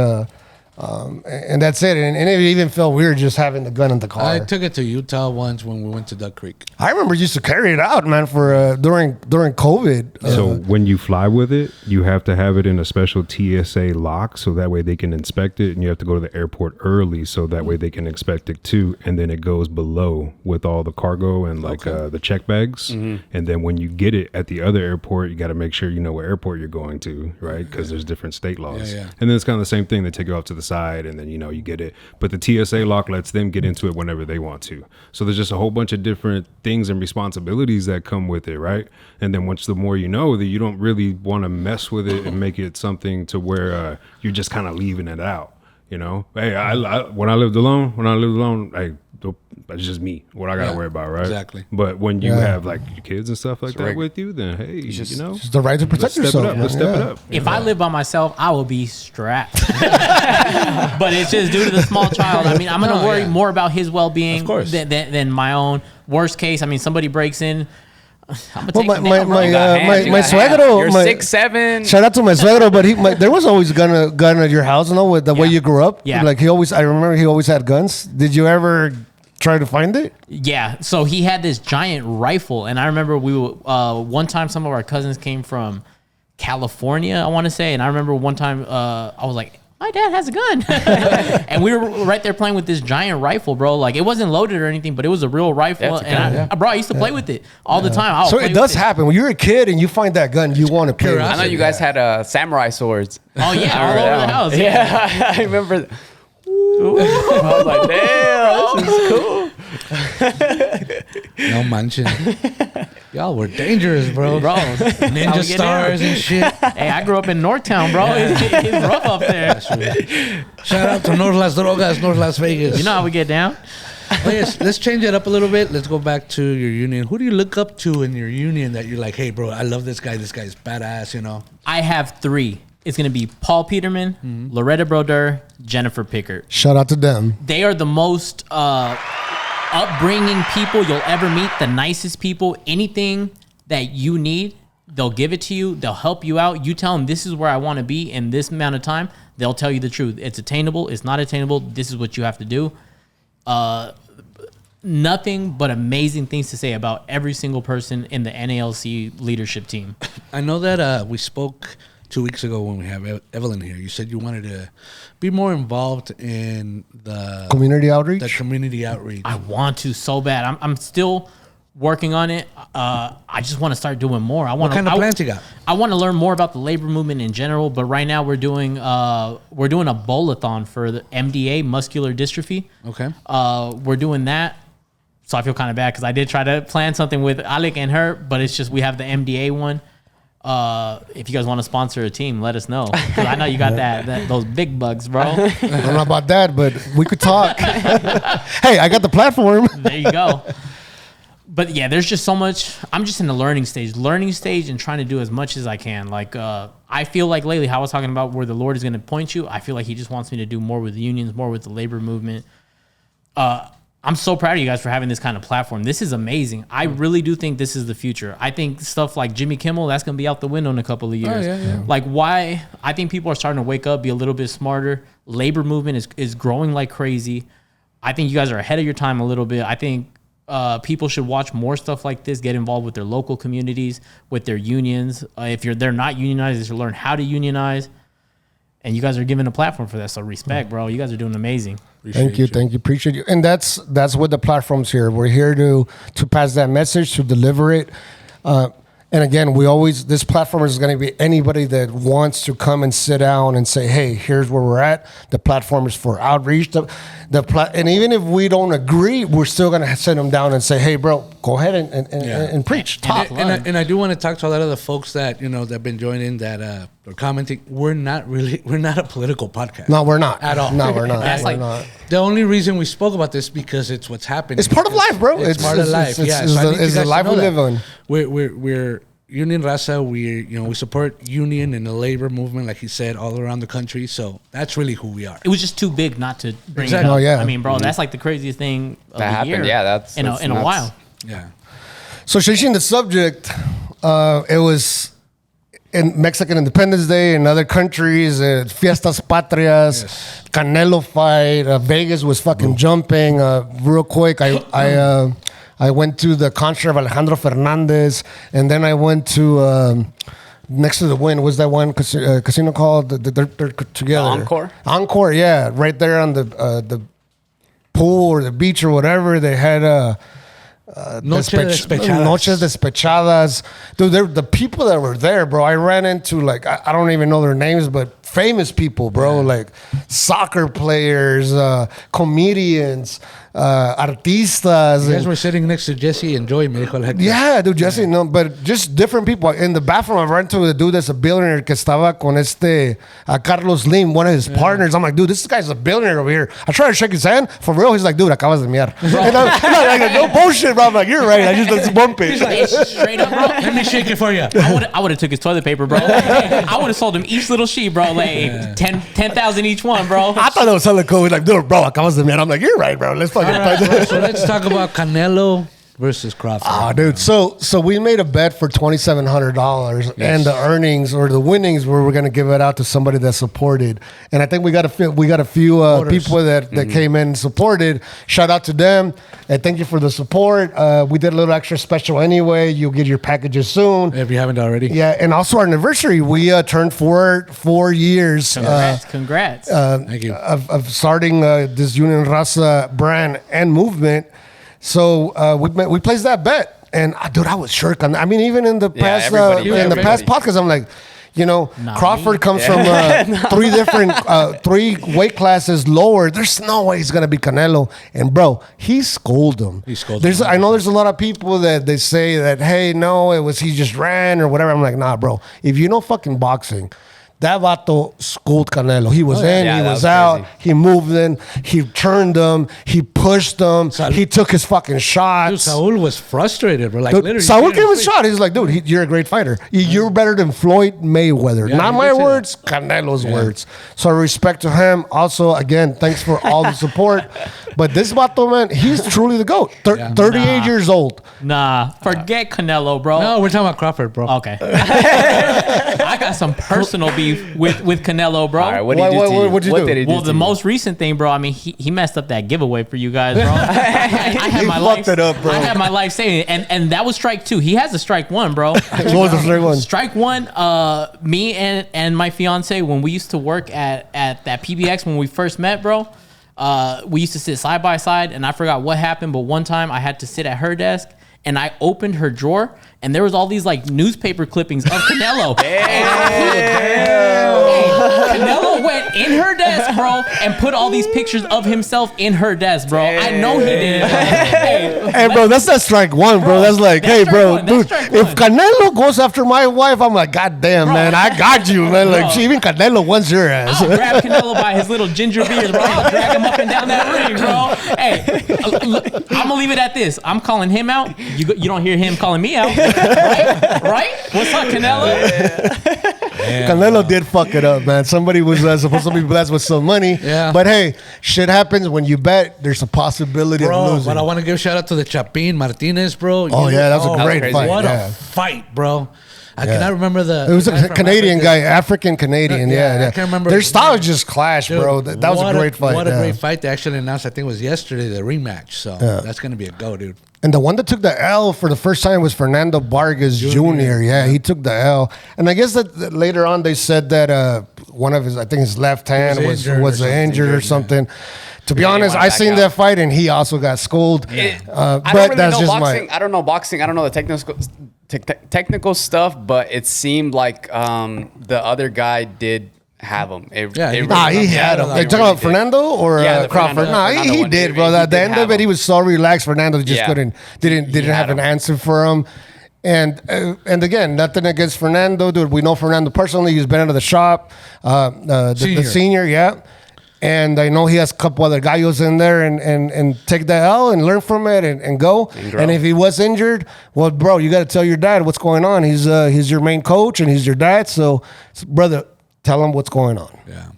And that's it. And it even felt weird just having the gun in the car. I took it to Utah once when we went to Duck Creek. I remember used to carry it out, man, for during COVID. So when you fly with it, you have to have it in a special TSA lock, so that way they can inspect it, and you have to go to the airport early, so that way they can inspect it too, and then it goes below with all the cargo and the check bags, and then when you get it at the other airport, you got to make sure you know what airport you're going to, right? Because there's different state laws, Yeah. and then it's kind of the same thing. They take you off to the side inside, and then you get it. But the TSA lock lets them get into it whenever they want to. So there's just a whole bunch of different things and responsibilities that come with it, right? And then once the more you know, that you don't really want to mess with it and make it something to where you're just kind of leaving it out. Hey, I when I lived alone, it's just me. What I gotta worry about, right? Exactly. But when you have like your kids and stuff like that with you, then hey, it's the right to protect yourself. Let's step it up. If I live by myself, I will be strapped. But it's just due to the small child. I mean, I'm gonna worry more about his well-being than my own. Worst case, I mean, somebody breaks in. I'm gonna take him down, bro. My suegro, You're 6'7". Shout out to my suegro, but there was always a gun at your house, with the way you grew up. Yeah. Like I remember he always had guns. Did you ever try to find it? Yeah. So he had this giant rifle, and I remember one time some of our cousins came from California, I want to say, and I remember one time I was like, my dad has a gun. And we were right there playing with this giant rifle, bro. Like, it wasn't loaded or anything, but it was a real rifle. I used to play with it all the time. So it does happen. When you're a kid and you find that gun, you want to play with it. I know you guys had samurai swords. Oh, yeah, all over the house. Yeah, I remember. I was like, damn, this is cool. No mansion. Y'all were dangerous, bro. Ninja stars and shit. Hey, I grew up in Northtown, bro. It's rough up there. Shout out to North Las Drogas, North Las Vegas. You know how we get down? Oh, yes. Let's change it up a little bit. Let's go back to your union. Who do you look up to in your union that you're like, hey, bro, I love this guy. This guy's badass, I have 3. It's going to be Paul Peterman, Loretta Broder, Jennifer Pickard. Shout out to them. They are the most upbringing people you'll ever meet, the nicest people. Anything that you need, they'll give it to you. They'll help you out. You tell them, this is where I want to be in this amount of time. They'll tell you the truth. It's attainable. It's not attainable. This is what you have to do. Nothing but amazing things to say about every single person in the NALC leadership team. I know that we spoke 2 weeks ago when we have Evelyn here. You said you wanted to be more involved in the community outreach. I want to so bad. I'm still working on it. I just want to start doing more. What kind of plans you got? I want to learn more about the labor movement in general. But right now we're doing a bowl-a-thon for the MDA, muscular dystrophy. Okay. We're doing that. So I feel kind of bad because I did try to plan something with Alec and her, but it's just we have the MDA one. If you guys want to sponsor a team, let us know. 'Cause I know you got those big bugs, bro. I don't know about that, but we could talk. Hey, I got the platform. There you go. But yeah, there's just so much. I'm just in the learning stage and trying to do as much as I can. Like, I feel like lately, how I was talking about where the Lord is going to point you, I feel like he just wants me to do more with the unions, more with the labor movement. I'm so proud of you guys for having this kind of platform. This is amazing. I really do think this is the future. I think stuff like Jimmy Kimmel, that's going to be out the window in a couple of years. Oh, yeah. Like, why? I think people are starting to wake up, be a little bit smarter. Labor movement is growing like crazy. I think you guys are ahead of your time a little bit. I think people should watch more stuff like this, get involved with their local communities, with their unions. If they're not unionized, they should learn how to unionize. And you guys are given a platform for that. So respect, bro. You guys are doing amazing. Thank you. Appreciate you. And that's what the platform's here. We're here to pass that message, to deliver it. And again, this platform is going to be anybody that wants to come and sit down and say, hey, here's where we're at. The platform is for outreach. And even if we don't agree, we're still going to sit them down and say, hey, bro, go ahead and preach. Talk. And I do want to talk to a lot of the folks that, that have been joining that are commenting. We're not a political podcast. No, we're not. At all. No, we're not. That's not. The only reason we spoke about this because it's what's happening. It's part of life, bro. It's part of life. It's the life we live on. We're Union Raza. We support union and the labor movement, like he said, all around the country. So that's really who we are. It was just too big not to bring it up. Oh, yeah. I mean, bro, that's like the craziest thing of That the happened. year. Yeah, that's in a while. Yeah. So changing the subject, it was in Mexican Independence Day in other countries, Fiestas Patrias, Yes. Canelo fight, Vegas was fucking jumping. Real quick, I went to the concert of Alejandro Fernandez, and then I went to next to the Wynn. What's that one casino called? They're together. Encore, yeah, right there on the pool or the beach or whatever. They had Noches Despechadas. Dude, the people that were there, bro, I ran into, like, I don't even know their names, but famous people, bro. Yeah. Like soccer players, comedians, artistas. You guys were sitting next to Jesse and Joey. Me dijo el Hector. Yeah, dude, Jesse, no, but just different people. In the bathroom, I ran to a dude that's a billionaire que estaba con Carlos Lim, one of his partners. I'm like, dude, this guy's a billionaire over here. I tried to shake his hand. For real, he's like, dude, acabas de miar. And I'm like, no bullshit, bro. I'm like, you're right. I just let's bump it. Hey, straight up, bro. Let me shake it for you. I would have took his toilet paper, bro. I would have sold him each little sheet, bro. Like 10,000 each one, bro. I thought it was hella cool. He's like, dude, bro, acabas de miar. I'm like, you're right, bro. Let's fucking So let's talk about Canelo versus Crawford. Ah, dude. So we made a bet for $2,700, and the earnings or the winnings we're going to give it out to somebody that supported. And I think we got a few people that came in and supported. Shout out to them, and thank you for the support. We did a little extra special anyway. You'll get your packages soon If you haven't already. Yeah, and also our anniversary. We turned 4 years. Congrats. Thank you. Of starting this Union Raza brand and movement. So we placed that bet, and dude, I was shook. I mean, even in the past podcast, I'm like, Crawford comes from three weight classes lower. There's no way he's gonna be Canelo. And bro, he schooled him. I know there's a lot of people that they say that, hey, no, he just ran or whatever. I'm like, nah, bro. If you know fucking boxing, that vato schooled Canelo. He was in, he was out, he moved in, he turned him, he pushed him, he took his fucking shots. Dude, Saul was frustrated, bro. Like, Dude, literally. Saul gave him a shot. He's like, dude, you're a great fighter. You're better than Floyd Mayweather. Yeah, Not my words, Canelo's words. So respect to him. Also, again, thanks for all the support. But this vato, man, he's truly the GOAT. 38 years old. Nah, forget Canelo, bro. No, we're talking about Crawford, bro. Okay. I got some personal beef with Canelo, bro. All right, what did he do to you? What'd you What do? did he do Well, to the you? most recent thing, bro. I mean, he messed up that giveaway for you guys, bro. I had my fucked it up, bro. I had my life saving, and that was strike 2. He has a strike 1, bro. What was the strike 1? Strike 1. Me and my fiance, when we used to work at that PBX when we first met, bro. We used to sit side by side, and I forgot what happened, but one time I had to sit at her desk, and I opened her drawer, and there was all these like newspaper clippings of Canelo. Canelo went in her desk, bro, and put all these pictures of himself in her desk, bro. I know he did it. Hey, bro, that's not strike 1, bro. That's like, That's hey, strike bro, one. That's dude, strike if one. Canelo goes after my wife, I'm like, God damn, man, I got you, man. Like, Bro. even Canelo wants your ass. I'll grab Canelo by his little ginger beard, bro. I'll drag him up and down that ring, bro. Hey, I'm gonna leave it at this. I'm calling him out. You don't hear him calling me out, right? What's up, Canelo? Canelo did fuck it up, man. Somebody was supposed to be blessed with some money. Yeah. But hey, shit happens when you bet. There's a possibility of Bro, losing. but I want to give a shout out to the Chapin Martinez, bro. Oh, yeah, that was a great crazy. fight. What yeah. a fight, bro. I cannot remember the. It was the a from Canadian Africa. guy, African Canadian. Yeah, I can't remember Their his styles name. just clash, Dude, bro. That was a great fight. What yeah. a great fight. They actually announced, I think it was yesterday, the rematch. So that's going to be a go, dude. And the one that took the L for the first time was Fernando Vargas Jr. Yeah, he took the L. And I guess that later on they said that one of his, I think his left hand was injured or something. To be honest, I seen that fight and he also got schooled. I But don't really that's know just boxing. my. I don't know boxing. I don't know the technical stuff, but it seemed like the other guy did have him. Yeah, He had him. Are you talking about Fernando or Yeah, the Crawford? Fernando He one. did, bro. He At the did end have of it, he him. was so relaxed. Fernando just Yeah. didn't He have had an him. answer for him. And again, nothing against Fernando, dude. We know Fernando personally. He's been out of the shop, the senior, yeah. And I know he has a couple other gallos in there and take the L and learn from it and go. And if he was injured, well, bro, you got to tell your dad what's going on. He's your main coach and he's your dad. So, brother, tell him what's going on. Yeah.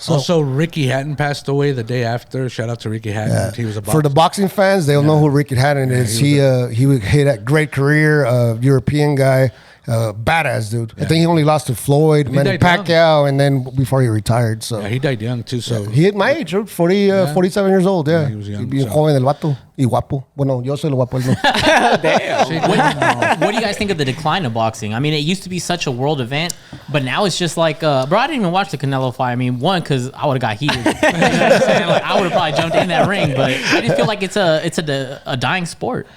Also, Ricky Hatton passed away the day after. Shout out to Ricky Hatton. He was a For the boxing fans, they'll know who Ricky Hatton is. He had a great career, European guy, badass dude. I think he only lost to Floyd, Manny died Pacquiao, and then before he retired. So he died young too. So he hit my age, dude, 47 years old. Yeah, he was young, Bien so. joven el vato y guapo. Bueno, yo soy el guapo. Él no. What do you guys think of the decline of boxing? I mean, it used to be such a world event, but now it's just like, bro, I didn't even watch the Canelo fight. I mean, one, because I would have got heated. You know what I'm saying? Like, I would have probably jumped in that ring, but I just feel like it's a dying sport.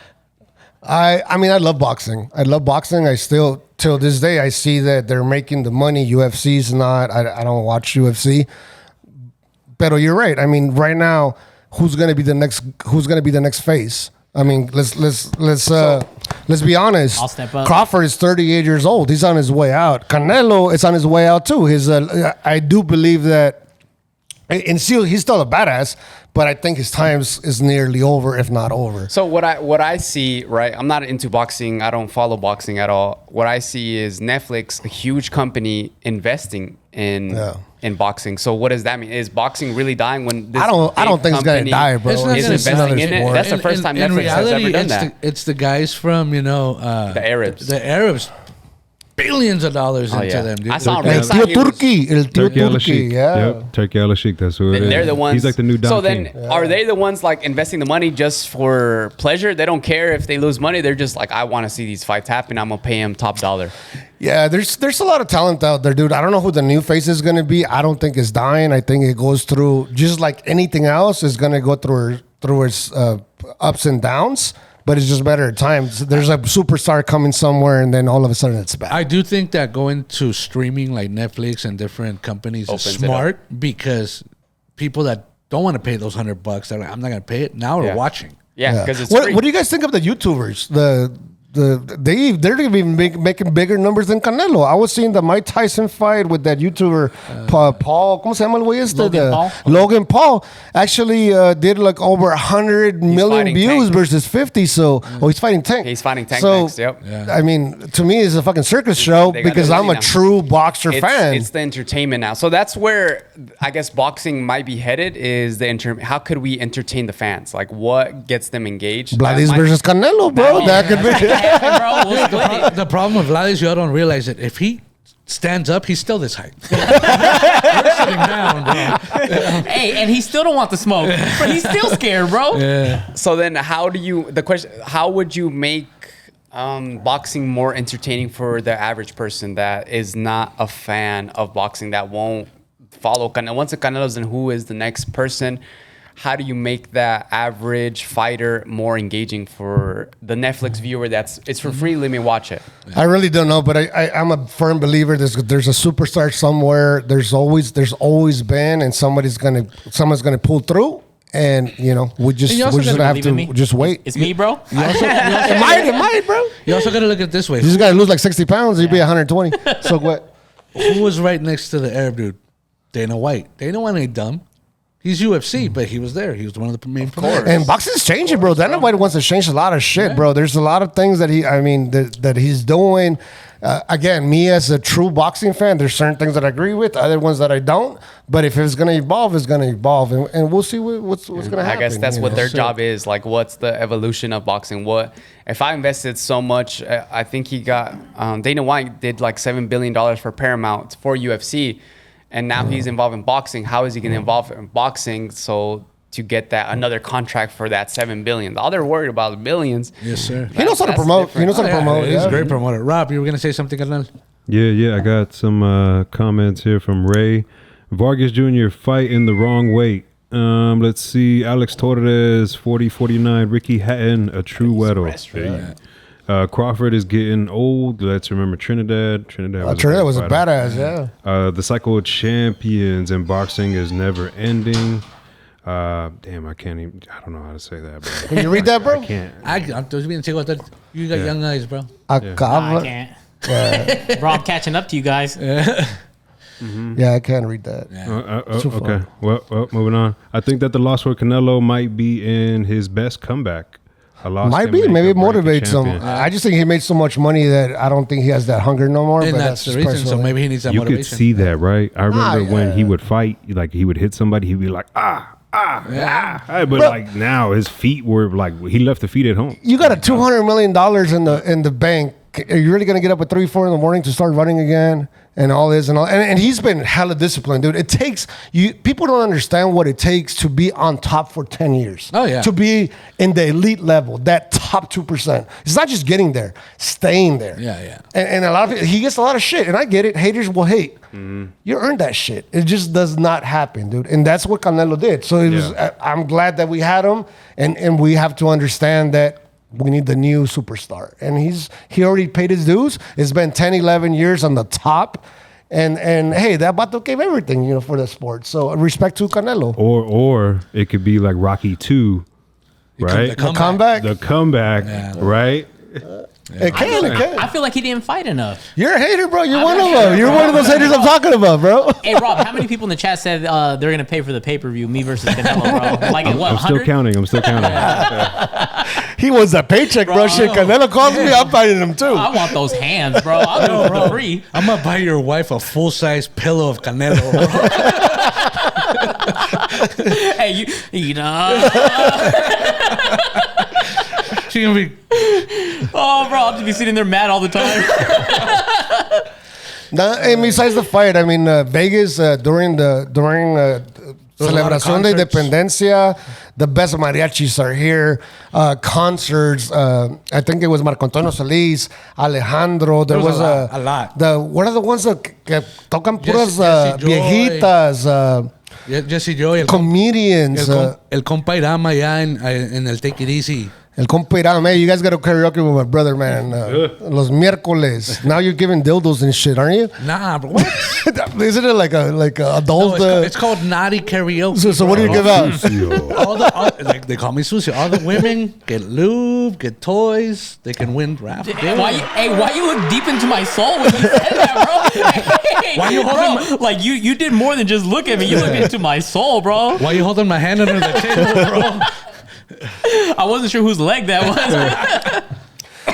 I mean, I love boxing. I still, till this day, I see that they're making the money. UFC's not. I don't watch UFC. Pero you're right. I mean, right now, who's gonna be the next face? I mean, let's be honest. I'll step up. Crawford is 38 years old. He's on his way out. Canelo is on his way out too. I do believe that, and still he's still a badass, but I think his time is nearly over, if not over. So what I see, right? I'm not into boxing. I don't follow boxing at all. What I see is Netflix, a huge company, investing in boxing. So what does that mean? Is boxing really dying when this I don't think it's gonna die, bro. It's not is gonna investing in it? sport. That's the first time Netflix has ever done that. It's the guys from The Arabs. The Arabs, billions of dollars into yeah. them. Dude. I saw El Ringside, Tío Turki. El Tío Turkey Al Turki. Sheik. Yeah. Yep. Turkey Al Sheik. That's who it is. They're the ones. He's like the new Don So King. then, are they the ones like investing the money just for pleasure? They don't care if they lose money. They're just like, I want to see these fights happen. I'm gonna pay him top dollar. Yeah, there's a lot of talent out there, dude. I don't know who the new face is gonna be. I don't think it's dying. I think it goes through just like anything else. Is gonna go through its ups and downs. But it's just better at times. There's a superstar coming somewhere, and then all of a sudden it's back. I do think that going to streaming like Netflix and different companies Opens is it up. smart because people that don't want to pay those $100, they're like, I'm not gonna pay it. Now Yeah. we're watching. Yeah, because it's What free. do you guys think of the YouTubers? They're even making bigger numbers than Canelo. I was seeing the Mike Tyson fight with that YouTuber Paul. ¿Cómo se llama el güey este? Logan Paul? Logan Paul actually did like over 100 million fighting views Tank. versus 50. So he's fighting Tank. He's fighting Tank So next, yep. I mean, to me, it's a fucking circus show They got because the I'm money a now. true boxer fan. It's the entertainment now. So that's where I guess boxing might be headed. Is the how could we entertain the fans? Like what gets them engaged? Vladimir My- versus Canelo, bro. That could be. Yeah, bro, we'll split it. The problem with Vlad is y'all don't realize it. If he stands up, he's still this height. We're sitting down, bro. Hey, and he still don't want the smoke, but he's still scared, bro. Yeah. So then, how would you make boxing more entertaining for the average person that is not a fan of boxing, that won't follow Canelo? Once the Canelo's, then who is the next person? How do you make that average fighter more engaging for the Netflix viewer? It's for free. Let me watch it. I really don't know, but I'm a firm believer. There's a superstar somewhere. There's always been, and someone's gonna pull through, and we just And you also we're just gotta gonna have believe in to me. just wait. It's me, bro. It might, bro. You also got to look at it this way. You just gotta lose like 60 pounds. You'd be 120. So what? Who was right next to the Arab dude? Dana White. Dana White ain't dumb. He's UFC, but he was there. He was one of the main promoters. And boxing's changing, bro. Dana White wants to change a lot of shit, bro. There's a lot of things that that he's doing. Again, me as a true boxing fan, there's certain things that I agree with, other ones that I don't. But if it's gonna evolve, it's gonna evolve, and we'll see what's gonna happen. I guess that's what know? their So- job is. Like, what's the evolution of boxing? What if I invested so much? I think he got Dana White did like $7 billion for Paramount for UFC, and now he's involved in boxing. How is he going to involve in boxing so to get that another contract for that $7 billion? All they're worried about is billions. Yes, sir. He knows how to That's promote. He different. knows how to promote. He's a Yeah. great promoter. Rob, you were going to say something, Carnal? Yeah. I got some comments here from Ray. Vargas Jr. fight in the wrong weight. Let's see. Alex Torres, 40-49. Ricky Hatton, a true weddle. Crawford is getting old. Let's remember Trinidad. Trinidad was a badass. Yeah. The cycle of champions in boxing is never ending. Damn, I can't even. I don't know how to say that, bro. Can you read that, bro? I can't. I'm just being take that. You got young eyes, bro. I Acaba. can't. Bro, I'm catching up to you guys. Yeah, I can't read that. Too far. Okay. Well, moving on. I think that the loss for Canelo might be in his best comeback. A loss Might can be. make Maybe or it break a motivates him. champion. I just think he made so much money that I don't think he has that hunger no more. And but that's the just reason. So personal. maybe he needs that You motivation. could see that, right? I remember when yeah. he would fight, like he would hit somebody, he'd be like, But like now, his feet were like he left the feet at home. You got a $200 million in the bank. Are you really gonna get up at 3-4 in the morning to start running again and all this and all? And he's been hella disciplined, dude. It takes you. People don't understand what it takes to be on top for 10 years. Oh, yeah. To be in the elite level, that top 2%. It's not just getting there, staying there. Yeah. And a lot of he gets a lot of shit, and I get it. Haters will hate. You earned that shit. It just does not happen, dude. And that's what Canelo did. So it was. I'm glad that we had him, and we have to understand that we need the new superstar. And he already paid his dues. It's been 10, 11 years on the top. And hey, that Vato gave everything, you know, for the sport. So respect to Canelo. Or it could be like Rocky 2, right? The comeback. The comeback, right? It can. I feel like he didn't fight enough. You're a hater, bro. You're one of them. You're one of those haters I'm talking about, bro. Hey, Rob, how many people in the chat said they're going to pay for the pay-per-view, me versus Canelo, bro? Like, what, I'm still 100? counting. He wants a paycheck, bro. Shit, Canelo calls me, I'm fighting him too. I want those hands, bro. I'll do it for the free. I'm gonna buy your wife a full-size pillow of Canelo. Hey, you know. She gonna be. Oh, bro, I'll just be sitting there mad all the time. And besides the fight, I mean, Vegas during Celebración de Independencia, the best mariachis are here. Concerts. I think it was Marco Antonio Solis, Alejandro. There was a lot. What are the ones that tocan puras Jesse Joy. viejitas? Jesse Joy, Comedians. el compa Irama allá en el Take It Easy. El compa Irán, man, you guys got to karaoke with my brother, man. Los miércoles. Now you're giving dildos and shit, aren't you? Nah, bro. What? Isn't it like adult? No, it's called naughty karaoke. So what do you give out? Like they call me sucio. All the women get lube, get toys. They can win raffle. Why you look deep into my soul when you said that, bro? Hey, Why you holding bro, like you did more than just look at me. You look into my soul, bro. Why you holding my hand under the table, bro? I wasn't sure whose leg that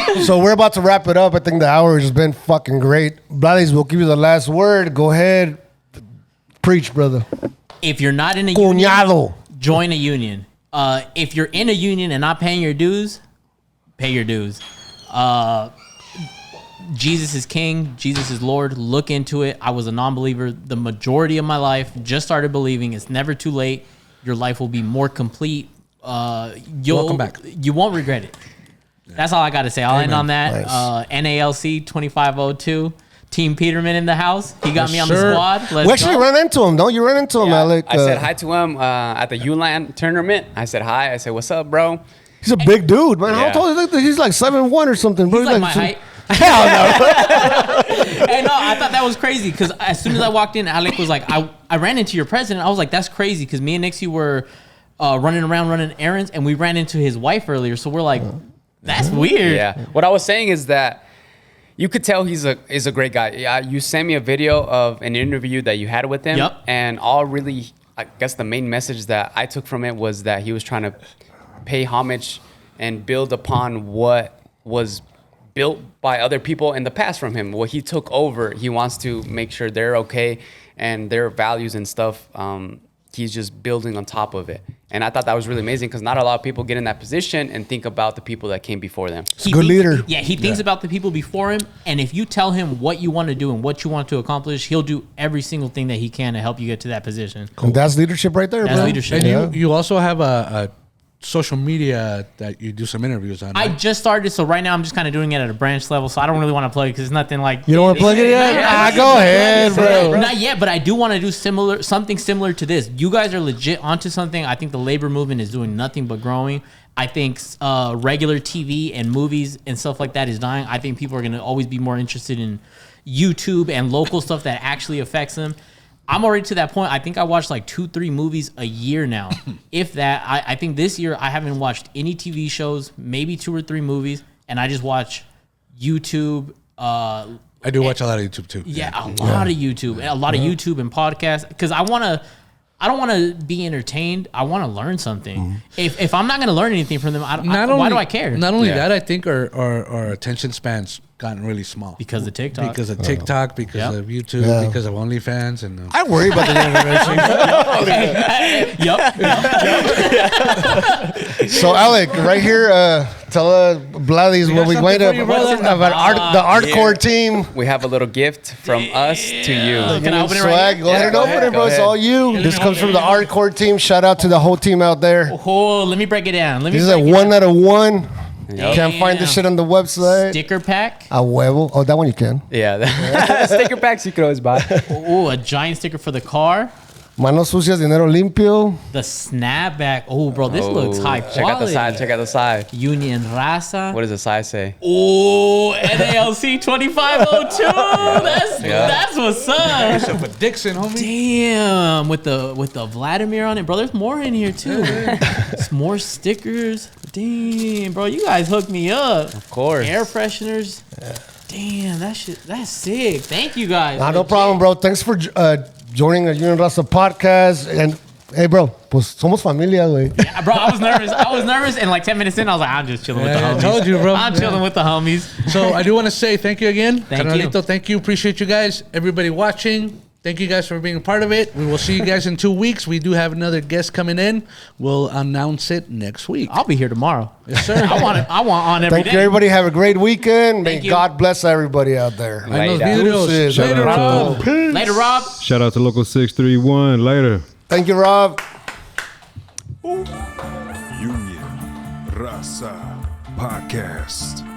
was. So we're about to wrap it up. I think the hour has been fucking great. Vladis, we'll give you the last word. Go ahead. Preach, brother. If you're not in a Cuñado. union, join a union. If you're in a union and not paying your dues, pay your dues. Jesus is king. Jesus is Lord. Look into it. I was a non-believer the majority of my life. Just started believing. It's never too late. Your life will be more complete. Welcome back. You won't regret it. That's all I got to say. I'll end on that. Nice. NALC 2502. Team Peterman in the house. He got me on the squad. Let's We actually go. ran into him, don't you? Ran into him, Alec. I said hi to him at the ULAN tournament. I said hi. I said, what's up, bro? He's a big dude, man. How Yeah. tall is he? He's like 7'1" or something. Bro. He's like my height. Hell no. Hey, no, I thought that was crazy because as soon as I walked in, Alec was like, I ran into your president. I was like, that's crazy because me and Nixie were running around running errands and we ran into his wife earlier. So we're like, that's weird. Yeah. What I was saying is that you could tell he's a great guy. Yeah, you sent me a video of an interview that you had with him. Yep. And I guess the main message that I took from it was that he was trying to pay homage and build upon what was built by other people in the past from him. What he took over, he wants to make sure they're okay and their values and stuff. He's just building on top of it. And I thought that was really amazing because not a lot of people get in that position and think about the people that came before them. Good leader. Yeah, he thinks about the people before him. And if you tell him what you want to do and what you want to accomplish, he'll do every single thing that he can to help you get to that position. And that's leadership right there, That's bro. leadership. And you also have a social media that you do some interviews on. I Right? just started, so right now I'm just kind of doing it at a branch level, so I don't really want to plug it because it's nothing like... You don't want to plug it yet? Go ahead, bro. Not yet, but I do want to do something similar to this. You guys are legit onto something. I think the labor movement is doing nothing but growing. I think regular TV and movies and stuff like that is dying. I think people are going to always be more interested in YouTube and local stuff that actually affects them. I'm already to that point. I think I watch like 2-3 movies a year now. If that, I think this year I haven't watched any TV shows, maybe 2 or 3 movies, and I just watch YouTube. I do watch a lot of YouTube too. Yeah, a lot of YouTube, and a lot of YouTube and podcasts because I don't want to be entertained. I want to learn something. If I'm not going to learn anything from them, why do I care? Not only that, I think our attention spans gotten really small Because of TikTok. because of TikTok, because Yep. of YouTube, Yeah. because of OnlyFans, and I worry about the younger generation. Yep. So, Alec, right here, tell Vladis what we something went for up you, brother? about the Artkore team. We have a little gift from us to you. Can I open it right Swag, here? go ahead and open it, Go bro. It's ahead. all you. This comes from the Artkore team. Shout out to the whole team out there. Oh, let me break it down. This is a 1 out of 1. Yep. Can't find this shit on the website. Sticker pack. A huevo. Oh, that one you can. Yeah. Sticker packs you could always buy. Oh, a giant sticker for the car. Manos sucias, dinero limpio. The snapback. Oh, bro, this looks high quality. Check out the side. Check out the side. Union Raza. What does the side say? Oh, NALC 2502. That's what's up. Except for Dixon, homie. Damn, with the Vladimir on it, bro. There's more in here too. It's more stickers. Damn, bro, you guys hooked me up. Of course. Air fresheners. Yeah. Damn, that's sick. Thank you guys. Nah, no problem, bro. Thanks for joining the Union Raza podcast. And hey, bro, pues somos familia, güey. Yeah, bro, I was nervous, and like 10 minutes in, I was like, I'm just chilling with the homies. I told you, bro. I'm chilling with the homies. So I do want to say thank you again. Thank you. Thank you. Appreciate you guys. Everybody watching. Thank you guys for being a part of it. We will see you guys in 2 weeks. We do have another guest coming in. We'll announce it next week. I'll be here tomorrow. Yes, sir. I want on every Thank day. you, everybody. Have a great weekend. May Thank you. God bless everybody out there. Ay, nos Later. vidrios. Deuces. Shout Later, out Rob. Later, Rob. Shout out to Local 631. Later. Thank you, Rob. Union Raza Podcast.